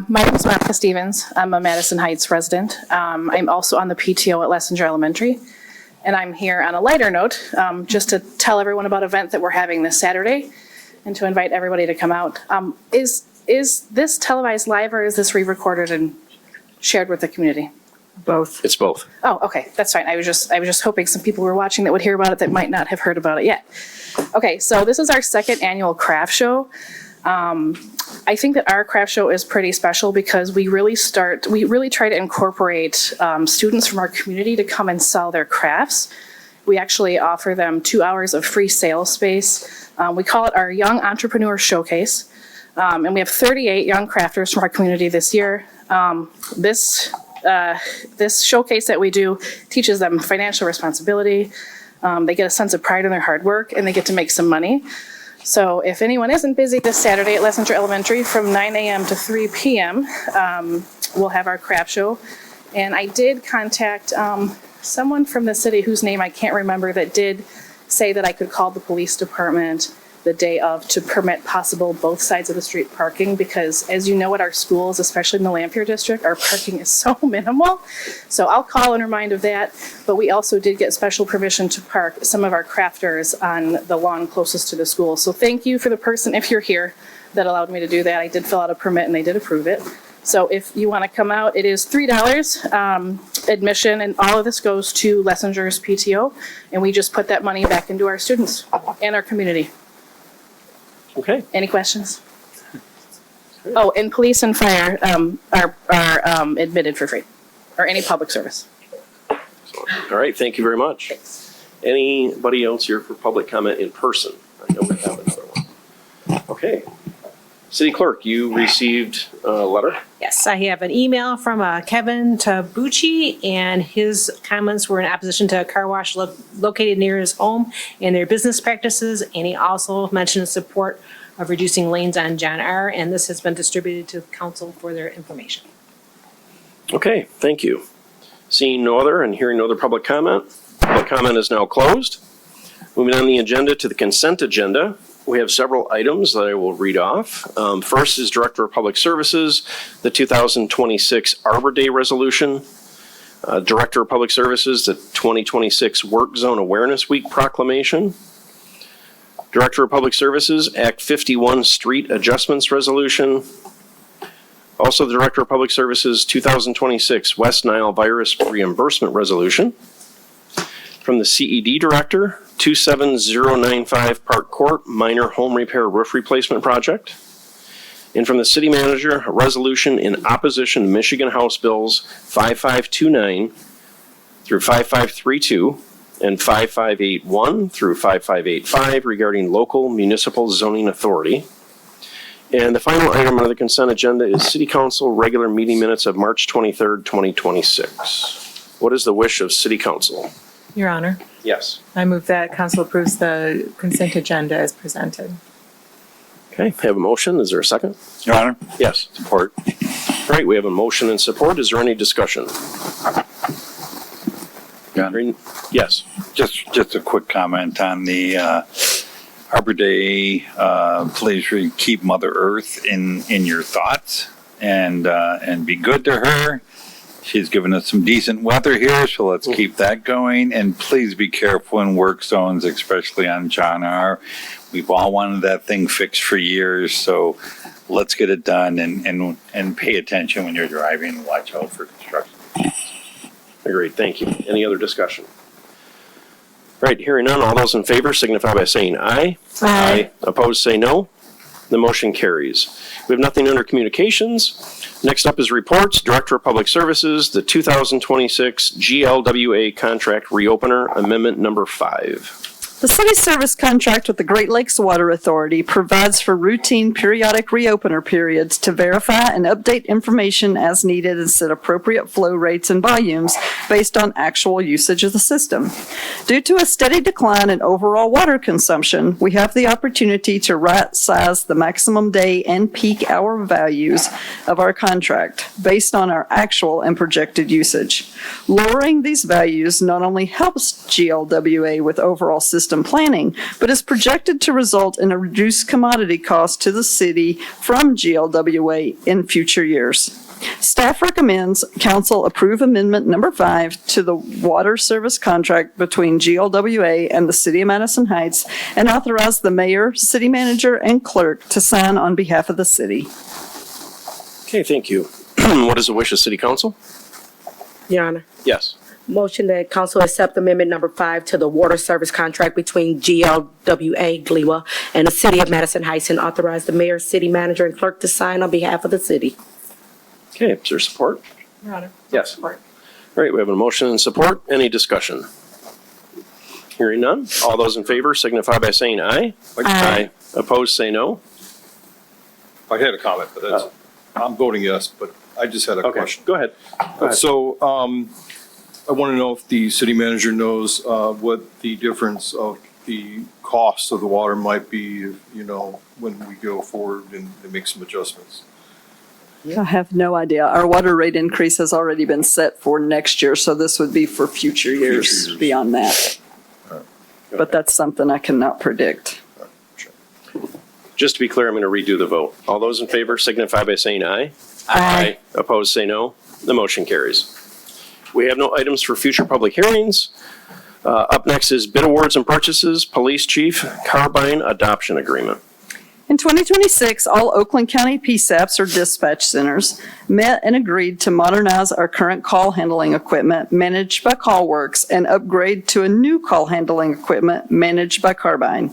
My name is Monica Stevens. I'm a Madison Heights resident. I'm also on the PTO at Lessinger Elementary. And I'm here on a lighter note, just to tell everyone about an event that we're having this Saturday and to invite everybody to come out. Is this televised live, or is this re-recorded and shared with the community? Both. It's both. Oh, okay, that's fine. I was just hoping some people were watching that would hear about it that might not have heard about it yet. Okay, so this is our second annual craft show. I think that our craft show is pretty special because we really try to incorporate students from our community to come and sell their crafts. We actually offer them 2 hours of free sales space. We call it our Young Entrepreneur Showcase. And we have 38 young crafters from our community this year. This showcase that we do teaches them financial responsibility. They get a sense of pride in their hard work, and they get to make some money. So if anyone isn't busy this Saturday at Lessinger Elementary from 9 a.m. to 3 p.m., we'll have our craft show. And I did contact someone from the city whose name I can't remember that did say that I could call the police department the day of to permit possible both sides of the street parking, because as you know, at our schools, especially in the Lampier district, our parking is so minimal. So I'll call and remind of that, but we also did get special permission to park some of our crafters on the lawn closest to the school. So thank you for the person, if you're here, that allowed me to do that. I did fill out a permit and they did approve it. So if you want to come out, it is $3 admission, and all of this goes to Lessinger's PTO, and we just put that money back into our students and our community. Okay. Any questions? Oh, and police and fire are admitted for free, or any public service. All right, thank you very much. Anybody else here for public comment in person? I know we have another one. Okay. City Clerk, you received a letter? Yes, I have an email from Kevin Tabucci, and his comments were in opposition to a car wash located near his home and their business practices, and he also mentioned support of reducing lanes on John R., and this has been distributed to council for their information. Okay, thank you. Seeing no other and hearing no other public comment is now closed. Moving on the agenda to the consent agenda, we have several items that I will read off. First is Director of Public Services, the 2026 Arbor Day Resolution. Director of Public Services, the 2026 Work Zone Awareness Week Proclamation. Director of Public Services, Act 51 Street Adjustments Resolution. Also, the Director of Public Services, 2026 West Nile Virus Reimbursement Resolution. From the CED Director, 27095 Park Court Minor Home Repair Roof Replacement Project. And from the City Manager, a resolution in opposition to Michigan House Bills 5529 through 5532 and 5581 through 5585 regarding local municipal zoning authority. And the final item under the consent agenda is City Council regular meeting minutes of March 23rd, 2026. What is the wish of City Council? Your Honor, Yes. I move that council approves the consent agenda as presented. Okay, I have a motion. Is there a second? Your Honor? Yes. Support. Great, we have a motion and support. Is there any discussion? Your Honor? Yes. Just a quick comment on the Arbor Day. Please keep Mother Earth in your thoughts and be good to her. She's given us some decent weather here, so let's keep that going. And please be careful in work zones, especially on John R. We've all wanted that thing fixed for years, so let's get it done and pay attention when you're driving and watch out for construction. Agreed, thank you. Any other discussion? All right, hearing none, all those in favor signify by saying aye. Aye. Opposed, say no. The motion carries. We have nothing under communications. Next up is reports. Director of Public Services, the 2026 GLWA Contract Reopener Amendment Number 5. The city service contract with the Great Lakes Water Authority provides for routine periodic reopener periods to verify and update information as needed and set appropriate flow rates and volumes based on actual usage of the system. Due to a steady decline in overall water consumption, we have the opportunity to right-size the maximum day and peak hour values of our contract based on our actual and projected usage. Lowering these values not only helps GLWA with overall system planning, but is projected to result in a reduced commodity cost to the city from GLWA in future years. Staff recommends council approve amendment number 5 to the water service contract between GLWA and the City of Madison Heights and authorize the mayor, city manager, and clerk to sign on behalf of the city. Okay, thank you. What is the wish of City Council? Your Honor. Yes. Motion that council accept amendment number 5 to the water service contract between GLWA GLWA and the City of Madison Heights and authorize the mayor, city manager, and clerk to sign on behalf of the city. Okay, is there support? Your Honor. Yes. Support. All right, we have a motion and support. Any discussion? Hearing none. All those in favor signify by saying aye. Aye. Opposed, say no. I had a comment, but that's, I'm voting yes, but I just had a Okay, question. go ahead. So, I want to know if the city manager knows, what the difference of the cost of the water might be, you know, when we go forward and make some adjustments. I have no idea. Our water rate increase has already been set for next year, so this would be for future years beyond that. But that's something I cannot predict. Just to be clear, I'm going to redo the vote. All those in favor signify by saying aye. Aye. Opposed, say no. The motion carries. We have no items for future public hearings. Up next is bid awards and purchases, Police Chief Carbine Adoption Agreement. In 2026, all Oakland County PSAPs or dispatch centers met and agreed to modernize our current call handling equipment managed by CallWorks and upgrade to a new call handling equipment managed by Carbine.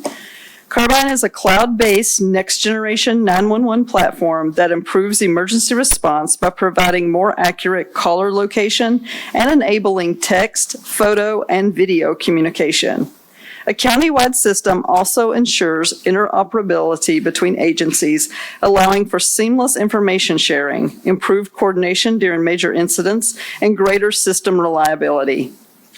Carbine is a cloud-based, next-generation 911 platform that improves emergency response by providing more accurate caller location and enabling text, photo, and video communication. A countywide system also ensures interoperability between agencies, allowing for seamless information sharing, improved coordination during major incidents, and greater system reliability.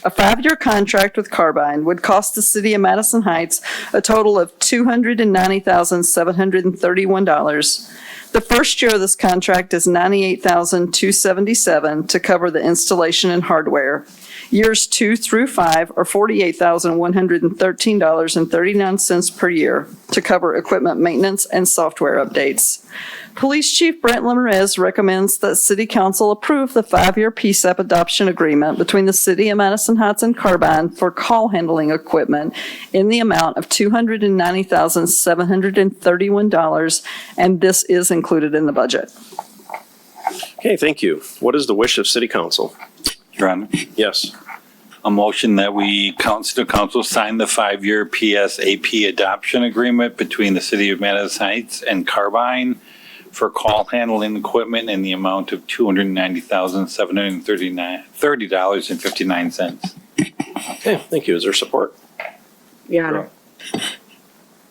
A 5-year contract with Carbine would cost the city of Madison Heights a total of $290,731. The first year of this contract is $98,277 to cover the installation and hardware. Years 2 through 5 are $48,113.39 per year to cover equipment maintenance and software updates. Police Chief Brent Lemerez recommends that City Council approve the 5-year PSAP adoption agreement between the City of Madison Heights and Carbine for call handling equipment in the amount of $290,731, and this is included in the budget. Okay, thank you. What is the wish of City Council? Your Honor, Yes. a motion that City Council sign the 5-year PSAP adoption agreement between the City of Madison Heights and Carbine for call handling equipment in the amount of $290,730.59. Okay, thank you. Is there support? Your Honor.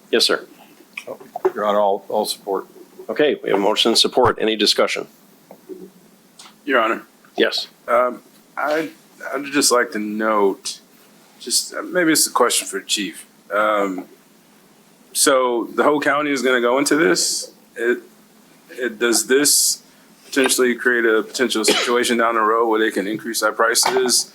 Yes, sir. Your Honor, all support. Okay, we have motion and support. Any discussion? Your Honor, Yes. I'd just like to note, maybe it's a question for the chief. So the whole county is going to go into this. Does this potentially create a potential situation down the road where they can increase our prices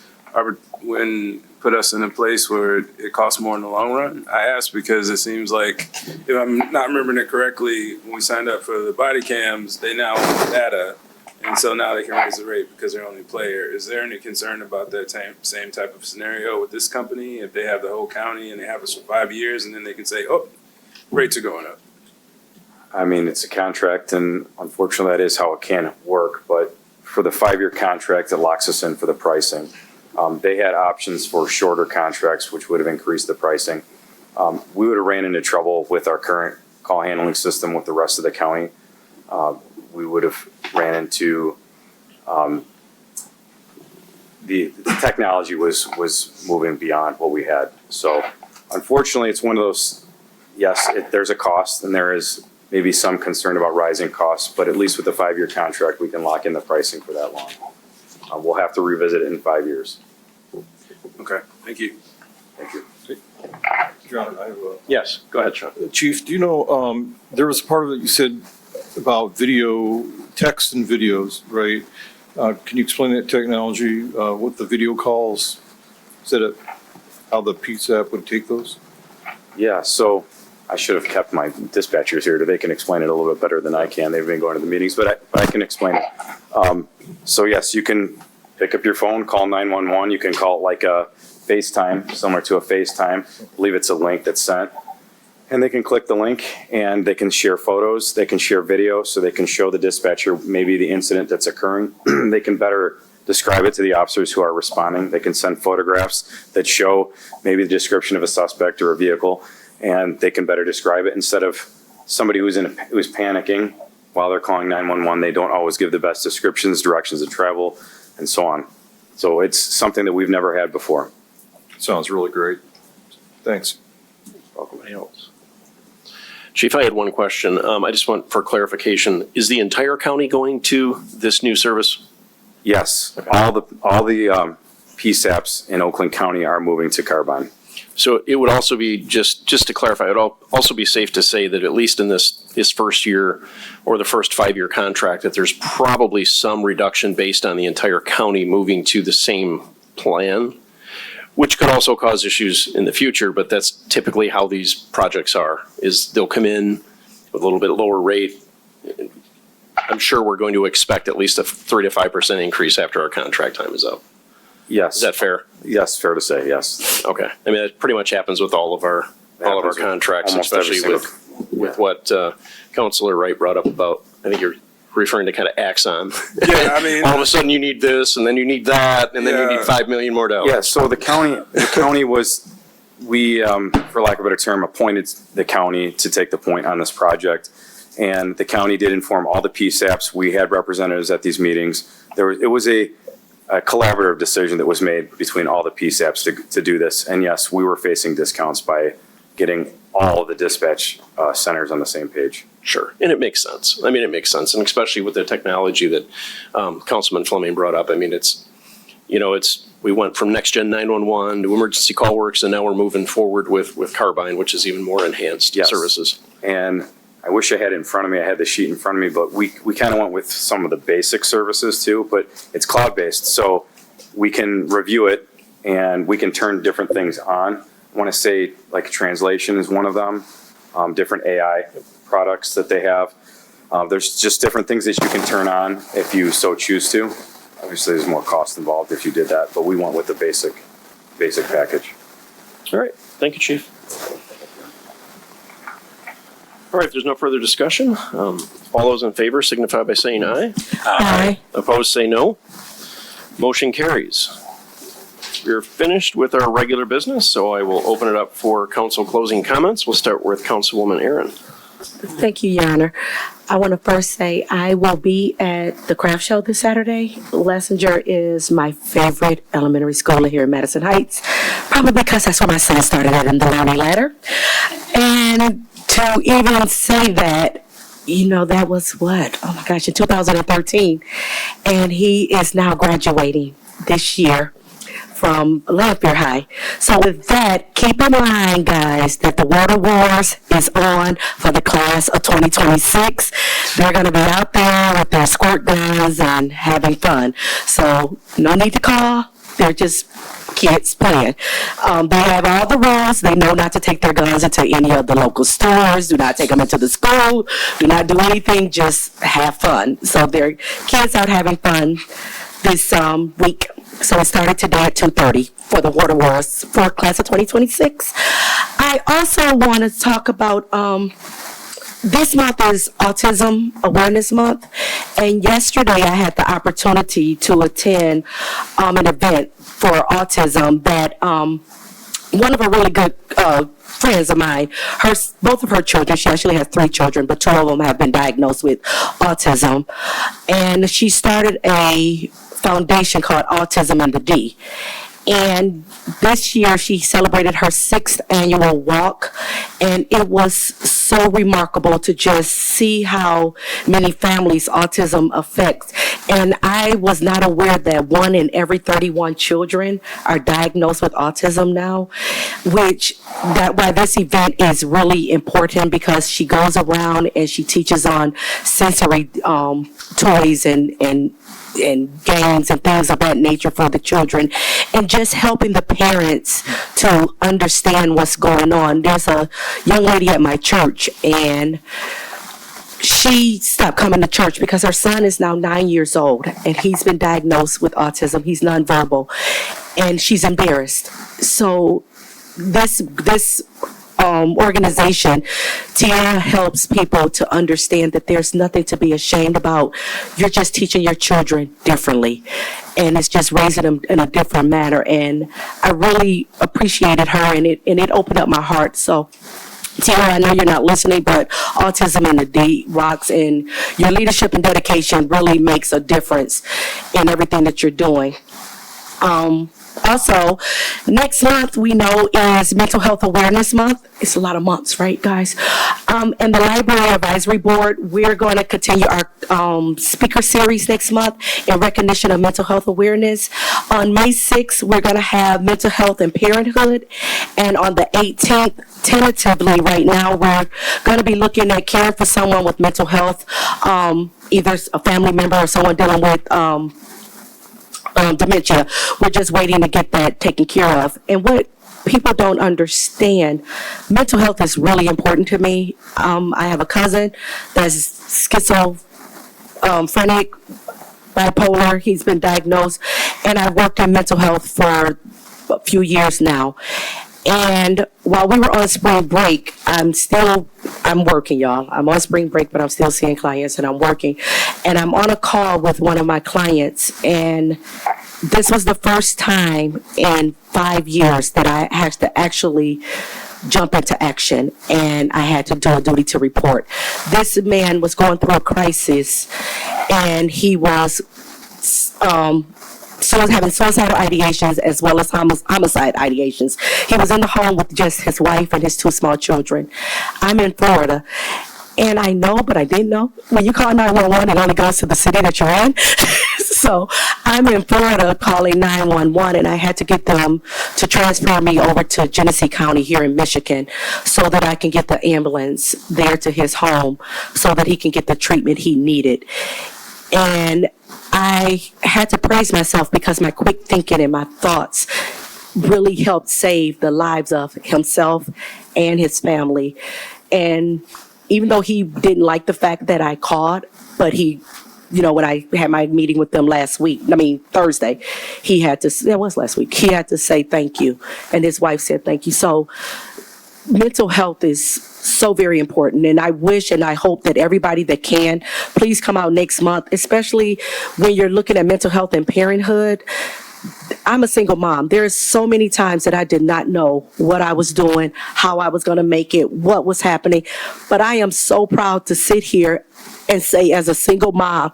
when put us in a place where it costs more in the long run? I ask because it seems like, if I'm not remembering it correctly, when we signed up for the body cams, they now want data. And so now they can raise the rate because they're only player. Is there any concern about that same type of scenario with this company? If they have the whole county and they have us for 5 years and then they can say, oh, rates are going up. I mean, it's a contract, and unfortunately, that is how it can work. But for the 5-year contract, it locks us in for the pricing. They had options for shorter contracts, which would have increased the pricing. We would have ran into trouble with our current call handling system with the rest of the county. We would have ran into the technology was moving beyond what we had. So unfortunately, it's one of those. Yes, there's a cost, and there is maybe some concern about rising costs, but at least with the 5-year contract, we can lock in the pricing for that long. We'll have to revisit it in 5 years. Okay, thank you. Thank you. Your Honor, I have Yes, go ahead, Sean. Chief, do you know, there was a part of it you said about video, text and videos, right? Can you explain that technology, what the video calls, how the PSAP would take those? Yeah, so I should have kept my dispatchers here. They can explain it a little bit better than I can. They've been going to the meetings, but I can explain it. So yes, you can pick up your phone, call 911. You can call it like a FaceTime, similar to a FaceTime. I believe it's a link that's sent. And they can click the link and they can share photos. They can share video, so they can show the dispatcher maybe the incident that's occurring. They can better describe it to the officers who are responding. They can send photographs that show maybe the description of a suspect or a vehicle, and they can better describe it instead of somebody who's panicking while they're calling 911. They don't always give the best descriptions, directions of travel, and so on. So it's something that we've never had before. Sounds really great. Thanks. Anybody else? Chief, I had one question. I just want for clarification. Is the entire county going to this new service? Yes, Okay. all the PSAPs in Oakland County are moving to Carbine. So it would also be, just to clarify, it would also be safe to say that at least in this first year or the first 5-year contract, that there's probably some reduction based on the entire county moving to the same plan, which could also cause issues in the future, but that's typically how these projects are, is they'll come in, with a little bit lower rate, I'm sure we're going to expect at least a 3 to 5% increase after our contract time is up. Yes. Is that fair? Yes, fair to say, yes. Okay. I mean, that pretty much happens with all of our Happens with contracts, almost every especially single- with what Councilor Wright brought up about, I think you're referring to kind of Axon. Yeah, I mean, All of a sudden you need this, and then you need that, and then you need Yeah. $5 million more dollars. Yeah, so the county was, we, for lack of a better term, appointed the county to take the point on this project. And the county did inform all the PSAPs. We had representatives at these meetings. It was a collaborative decision that was made between all the PSAPs to do this. And yes, we were facing discounts by getting all of the dispatch centers on the same page. Sure, and it makes sense. I mean, it makes sense, and especially with the technology that Councilman Fleming brought up. I mean, we went from Next Gen 911 to Emergency Call Works, and now we're moving forward with Carbine, which is even more enhanced Yes. services. And I wish I had it in front of me. I had the sheet in front of me, but we kind of went with some of the basic services too, but it's cloud-based. So we can review it and we can turn different things on. I want to say like translation is one of them, different AI products that they have. There's just different things that you can turn on if you so choose to. Obviously, there's more cost involved if you did that, but we went with the basic package. All right, thank you, Chief. All right, if there's no further discussion, all those in favor signify by saying aye. Aye. Opposed, say no. Motion carries. We're finished with our regular business, so I will open it up for council closing comments. We'll start with Councilwoman Aaron. Thank you, Your Honor. I want to first say I will be at the craft show this Saturday. Lessinger is my favorite elementary school here in Madison Heights, probably because that's where my son started at in the Lowney Ladder. And to even say that, that was what? Oh my gosh, in 2013. And he is now graduating this year from Lanphier High. So with that, keep in mind, guys, that the Water Wars is on for the class of 2026. They're going to be out there with their squirt guns and having fun. So no need to call. They're just kids playing. They have all the rules. They know not to take their guns into any of the local stores. Do not take them into the school. Do not do anything. Just have fun. So they're kids out having fun this week. So it started today at 2:30 for the Water Wars for class of 2026. I also want to talk about this month is Autism Awareness Month, and yesterday I had the opportunity to attend an event for autism that one of a really good friends of mine, both of her children, she actually has 3 children, but 2 of them have been diagnosed with autism, and she started a foundation called Autism in the D. And this year she celebrated her 6th annual walk, and it was so remarkable to just see how many families autism affects. And I was not aware that 1 in every 31 children are diagnosed with autism now, why this event is really important, because she goes around and she teaches on sensory toys and games and things of that nature for the children, and just helping the parents to understand what's going on. There's a young lady at my church, and she stopped coming to church because her son is now 9 years old, and he's been diagnosed with autism. He's nonverbal, and she's embarrassed. So this organization, Tiara, helps people to understand that there's nothing to be ashamed about. You're just teaching your children differently, and it's just raising them in a different manner. And I really appreciated her, and it opened up my heart. So Tiara, I know you're not listening, but Autism in the D rocks, and your leadership and dedication really makes a difference in everything that you're doing. Also, next month we know is Mental Health Awareness Month. It's a lot of months, right, guys? And the Library Advisory Board, we're going to continue our speaker series next month in recognition of mental health awareness. On May 6th, we're going to have mental health and parenthood. And on the 18th, tentatively right now, we're going to be looking at caring for someone with mental health, either a family member or someone dealing with dementia. We're just waiting to get that taken care of. And what people don't understand. Mental health is really important to me. I have a cousin that's schizophrenic, bipolar. He's been diagnosed, and I've worked in mental health for a few years now. And while we were on spring break, I'm working, y'all. I'm on spring break, but I'm still seeing clients and I'm working. And I'm on a call with one of my clients, and this was the first time in 5 years that I had to actually jump into action, and I had to do a duty to report. This man was going through a crisis, and he was having suicidal ideations as well as homicide ideations. He was in the home with just his wife and his 2 small children. I'm in Florida, and I know, but I didn't know. When you call 911, it only goes to the city that you're in. So I'm in Florida calling 911, and I had to get them to transfer me over to Genesee County here in Michigan so that I can get the ambulance there to his home so that he can get the treatment he needed. And I had to praise myself because my quick thinking and my thoughts really helped save the lives of himself and his family. And even though he didn't like the fact that I called, but he, when I had my meeting with them Thursday, he had to say thank you. And his wife said thank you. So mental health is so very important. And I wish and I hope that everybody that can, please come out next month, especially when you're looking at mental health and parenthood. I'm a single mom. There's so many times that I did not know what I was doing, how I was going to make it, what was happening. But I am so proud to sit here and say, as a single mom,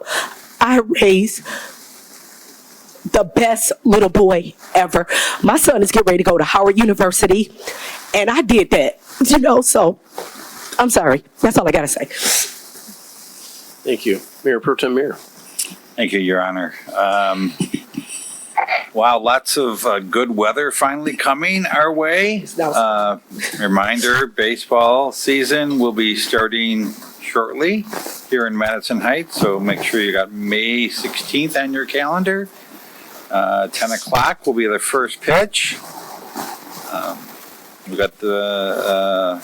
I raised the best little boy ever. My son is getting ready to go to Howard University, and I did that, so I'm sorry. That's all I got to say. Thank you. Mayor Pro Tem Mayor. Thank you, Your Honor. Wow, lots of good weather finally coming our way. Reminder, baseball season will be starting shortly here in Madison Heights, so make sure you got May 16th on your calendar. 10 o'clock will be the first pitch. We got the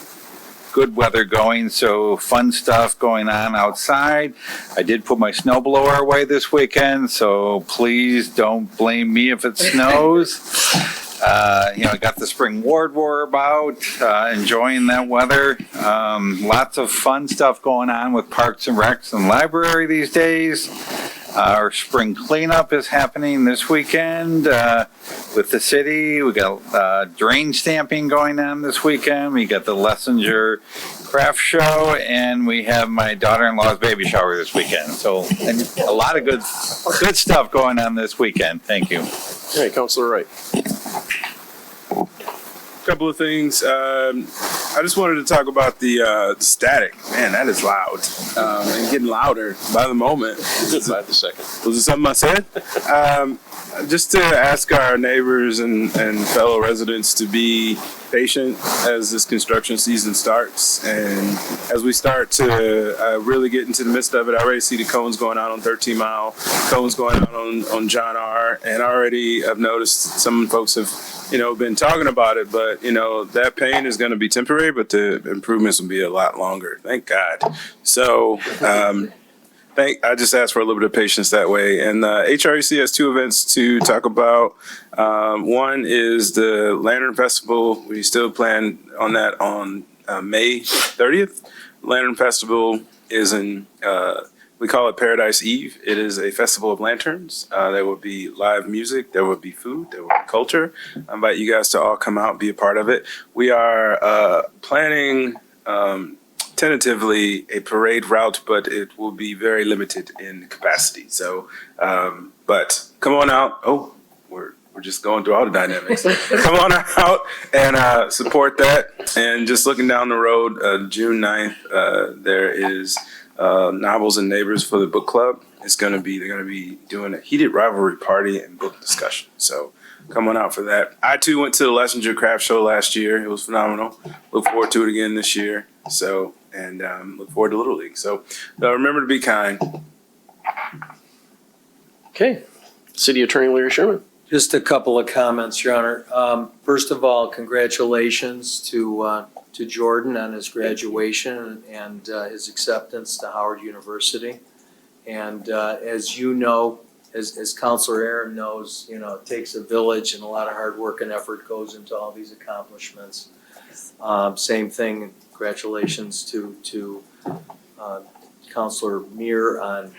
good weather going, so fun stuff going on outside. I did put my snowblower away this weekend, so please don't blame me if it snows. I got the spring ward war about, enjoying that weather. Lots of fun stuff going on with Parks and Recs and Library these days. Our spring cleanup is happening this weekend with the city. We got drain stamping going on this weekend. We got the Lessinger craft show, and we have my daughter-in-law's baby shower this weekend. So a lot of good stuff going on this weekend. Thank you. All right, Councilor Wright. Couple of things. I just wanted to talk about the static. Man, that is loud and getting louder by the moment. By the second. Was it something I said? Just to ask our neighbors and fellow residents to be patient as this construction season starts, and as we start to really get into the midst of it. I already see the cones going out on 13 Mile, cones going out on John R., and already I've noticed some folks have been talking about it, but that pain is going to be temporary, but the improvements will be a lot longer. Thank God. So I just ask for a little bit of patience that way. And HREC has 2 events to talk about. One is the Lantern Festival. We still plan on that on May 30th. Lantern Festival is we call it Paradise Eve. It is a festival of lanterns. There will be live music. There will be food. There will be culture. I invite you guys to all come out and be a part of it. We are planning tentatively a parade route, but it will be very limited in capacity. So, but come on out. Oh, we're just going through all the dynamics. Come on out and support that. And just looking down the road, June 9th, there is Novels and Neighbors for the book club. They're going to be doing a heated rivalry party and book discussion. So come on out for that. I too went to the Lessinger Craft Show last year. It was phenomenal. Look forward to it again this year. So, and look forward to Little League. So remember to be kind. Okay. City Attorney Larry Sherman. Just a couple of comments, Your Honor. First of all, congratulations to Jordan on his graduation and his acceptance to Howard University. And as you know, as Counselor Aaron knows, it takes a village and a lot of hard work and effort goes into all these accomplishments. Same thing, congratulations to Counselor Meir on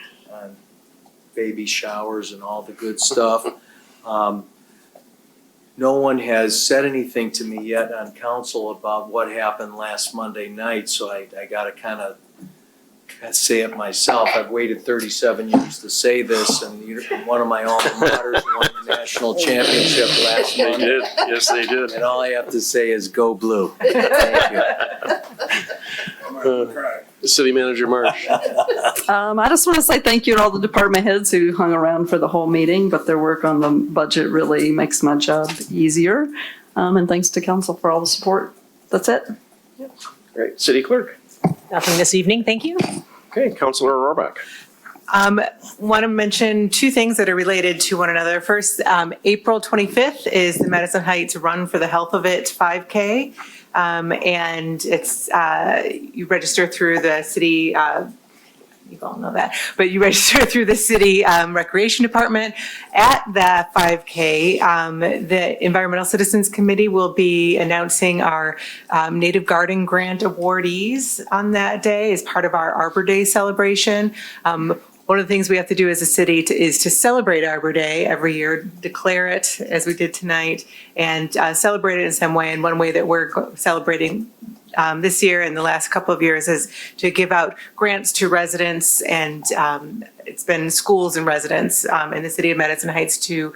baby showers and all the good stuff. No one has said anything to me yet on council about what happened last Monday night, so I gotta kind of say it myself. I've waited 37 years to say this, and one of my alma maters won the national championship last They Monday. did, yes, they did. And all I have to say is go blue. Thank you. City Manager Marsh. I just want to say thank you to all the department heads who hung around for the whole meeting, but their work on the budget really makes my job easier. And thanks to council for all the support. That's it. Great. City Clerk. Nothing this evening, thank you. Okay, Councilor Rohrbach. Want to mention two things that are related to one another. First, April 25th is the Madison Heights Run for the Health of It 5K. And it's, you register through the city, you all know that, but you register through the city recreation department. At the 5K, the Environmental Citizens Committee will be announcing our Native Garden Grant awardees on that day as part of our Arbor Day celebration. One of the things we have to do as a city is to celebrate Arbor Day every year, declare it as we did tonight, and celebrate it in some way. And one way that we're celebrating this year and the last couple of years is to give out grants to residents, and it's been schools and residents in the city of Madison Heights to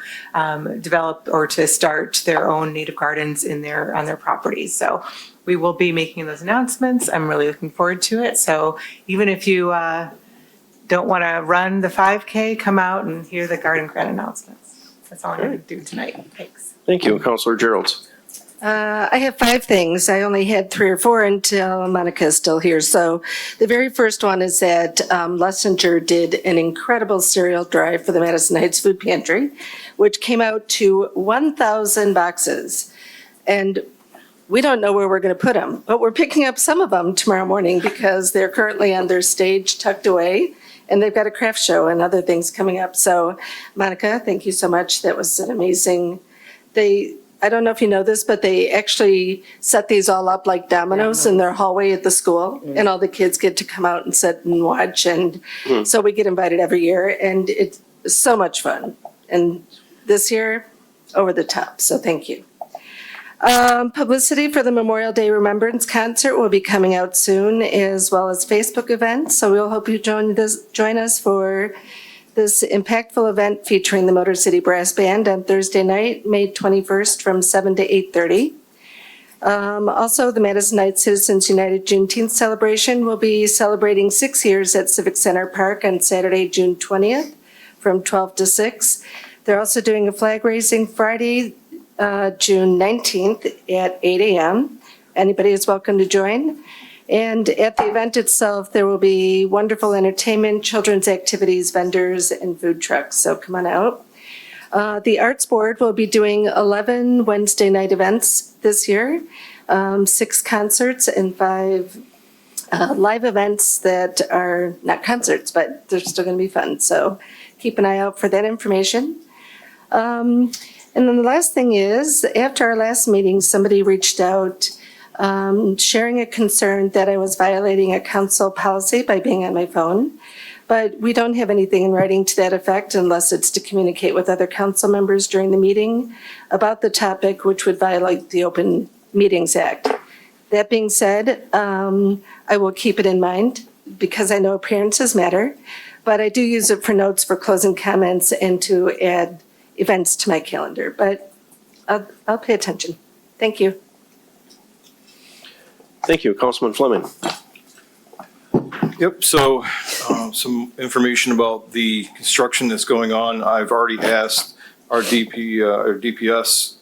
develop or to start their own native gardens on their properties. So we will be making those announcements. I'm really looking forward to it. So even if you don't want to run the 5K, come out and hear the garden grant announcements. That's all I'm going to do tonight. Thanks. Thank you. Councilor Geralds. I have 5 things. I only had 3 or 4 until Monica is still here. So the very first one is that Lessinger did an incredible cereal drive for the Madison Heights Food Pantry, which came out to 1,000 boxes. And we don't know where we're going to put them, but we're picking up some of them tomorrow morning because they're currently on their stage tucked away. And they've got a craft show and other things coming up. So Monica, thank you so much. That was an amazing, I don't know if you know this, but they actually set these all up like dominoes in their hallway at the school. And all the kids get to come out and sit and watch. And so we get invited every year and it's so much fun. And this year, over the top. So thank you. Publicity for the Memorial Day Remembrance Concert will be coming out soon, as well as Facebook events. So we'll hope you join us for this impactful event featuring the Motor City Brass Band on Thursday night, May 21st from 7 to 8:30. Also, the Madison Heights Citizens United Juneteenth celebration will be celebrating 6 years at Civic Center Park on Saturday, June 20th from 12 to 6. They're also doing a flag raising Friday, June 19th at 8 a.m. Anybody is welcome to join. And at the event itself, there will be wonderful entertainment, children's activities, vendors, and food trucks. So come on out. The Arts Board will be doing 11 Wednesday night events this year, 6 concerts and 5 live events that are not concerts, but they're still going to be fun. So keep an eye out for that information. And then the last thing is, after our last meeting, somebody reached out sharing a concern that I was violating a council policy by being on my phone. But we don't have anything in writing to that effect unless it's to communicate with other council members during the meeting about the topic, which would violate the Open Meetings Act. That being said, I will keep it in mind because I know appearances matter, but I do use it for notes for closing comments and to add events to my calendar, but I'll pay attention. Thank you. Thank you. Councilman Fleming. Yep, so some information about the construction that's going on. I've already asked our DPS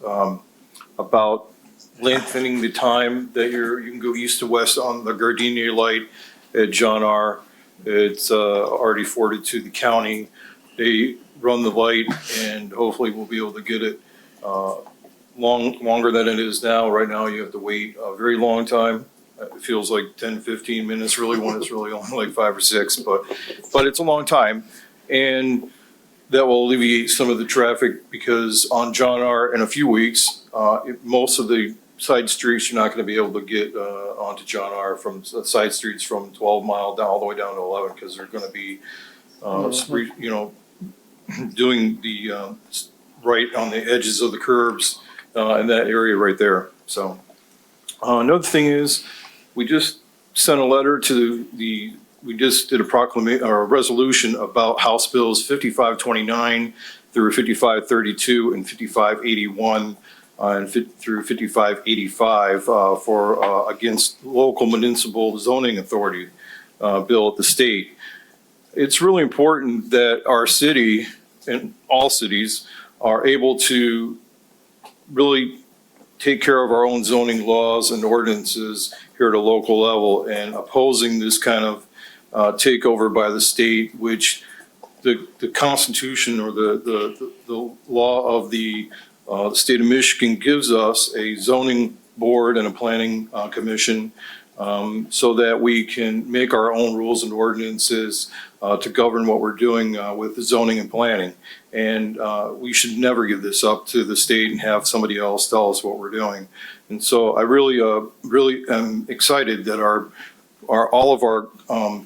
about lengthening the time that you can go east to west on the Gardenia light at John R. It's already forwarded to the county. they run the light, and hopefully we'll be able to get it longer than it is now. Right now, you have to wait a very long time. It feels like 10, 15 minutes really when it's really only like 5 or 6, but it's a long time. And that will alleviate some of the traffic because on John R. in a few weeks, most of the side streets, you're not going to be able to get onto John R. from side streets from 12 Mile down all the way down to 11 because they're going to be, doing the right on the edges of the curbs in that area right there. So another thing is we just sent a letter to we just did a proclamation or a resolution about House Bills 5529 through 5532 and 5581 and through 5585 for against local municipal zoning authority bill at the state. It's really important that our city and all cities are able to really take care of our own zoning laws and ordinances here at a local level, and opposing this kind of takeover by the state, which the Constitution or the law of the state of Michigan gives us a zoning board and a planning commission so that we can make our own rules and ordinances to govern what we're doing with the zoning and planning. And we should never give this up to the state and have somebody else tell us what we're doing. And so I really am excited that all of our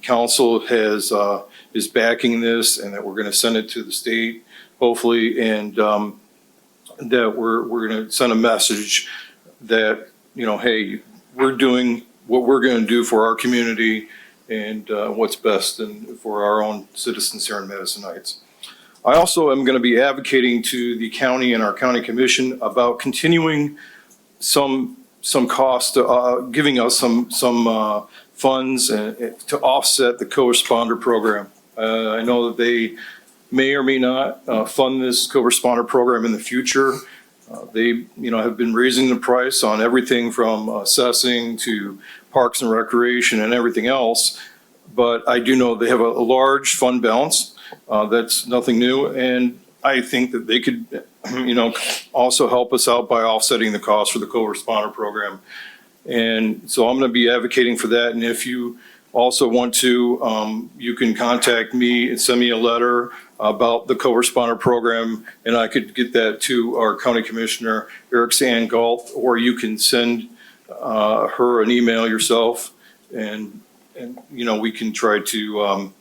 council is backing this, and that we're going to send it to the state, hopefully, and that we're going to send a message that, hey, we're doing what we're going to do for our community and what's best for our own citizens here in Madison Heights. I also am going to be advocating to the county and our county commission about continuing some cost, giving us some funds to offset the co-responder program. I know that they may or may not fund this co-responder program in the future. They, have been raising the price on everything from assessing to parks and recreation and everything else. But I do know they have a large fund balance. That's nothing new. And I think that they could, also help us out by offsetting the cost for the co-responder program. And so I'm going to be advocating for that. And if you also want to, you can contact me and send me a letter about the co-responder program, and I could get that to our county commissioner, Eric Sandgalt, or you can send her an email yourself, and we can try to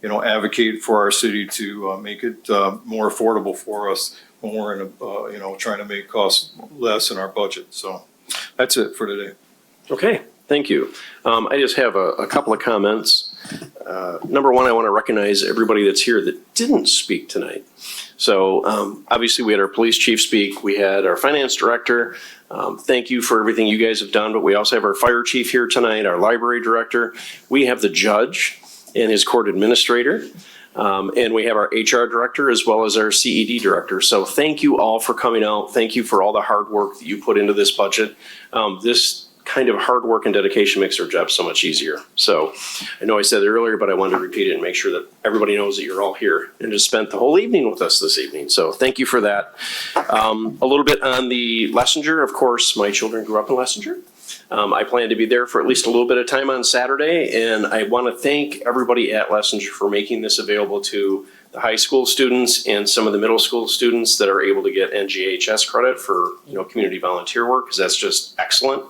advocate for our city to make it more affordable for us when we're in trying to make costs less in our budget. So that's it for today. Okay, thank you. I just have a couple of comments. Number one, I want to recognize everybody that's here that didn't speak tonight. So obviously we had our police chief speak, we had our finance director. Thank you for everything you guys have done, but we also have our fire chief here tonight, our library director. We have the judge and his court administrator. And we have our HR director as well as our CED director. So thank you all for coming out. Thank you for all the hard work that you put into this budget. This kind of hard work and dedication makes our job so much easier. So I know I said it earlier, but I wanted to repeat it and make sure that everybody knows that you're all here and just spent the whole evening with us this evening. So thank you for that. A little bit on the Lessinger. Of course, my children grew up in Lessinger. I plan to be there for at least a little bit of time on Saturday, and I want to thank everybody at Lessinger for making this available to the high school students and some of the middle school students that are able to get NGHS credit for community volunteer work, because that's just excellent.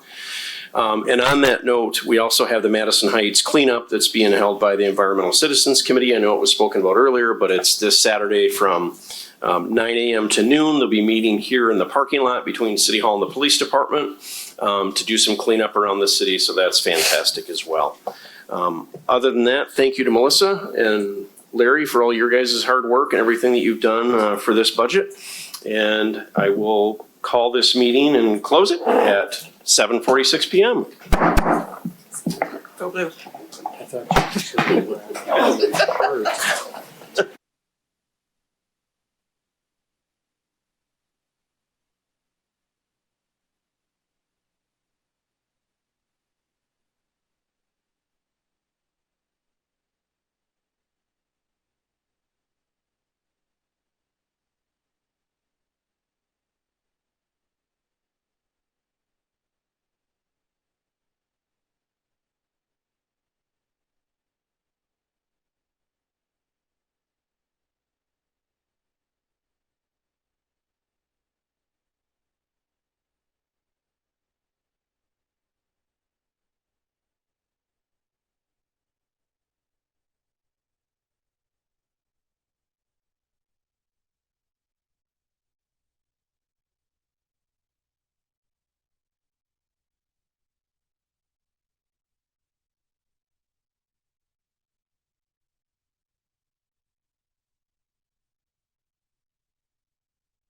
And on that note, we also have the Madison Heights cleanup that's being held by the Environmental Citizens Committee. I know it was spoken about earlier, but it's this Saturday from 9 a.m. to noon. They'll be meeting here in the parking lot between City Hall and the police department to do some cleanup around the city, so that's fantastic as well. Other than that, thank you to Melissa and Larry for all your guys' hard work and everything that you've done for this budget. And I will call this meeting and close it at 7:46 p.m. Go Blue. I thought you were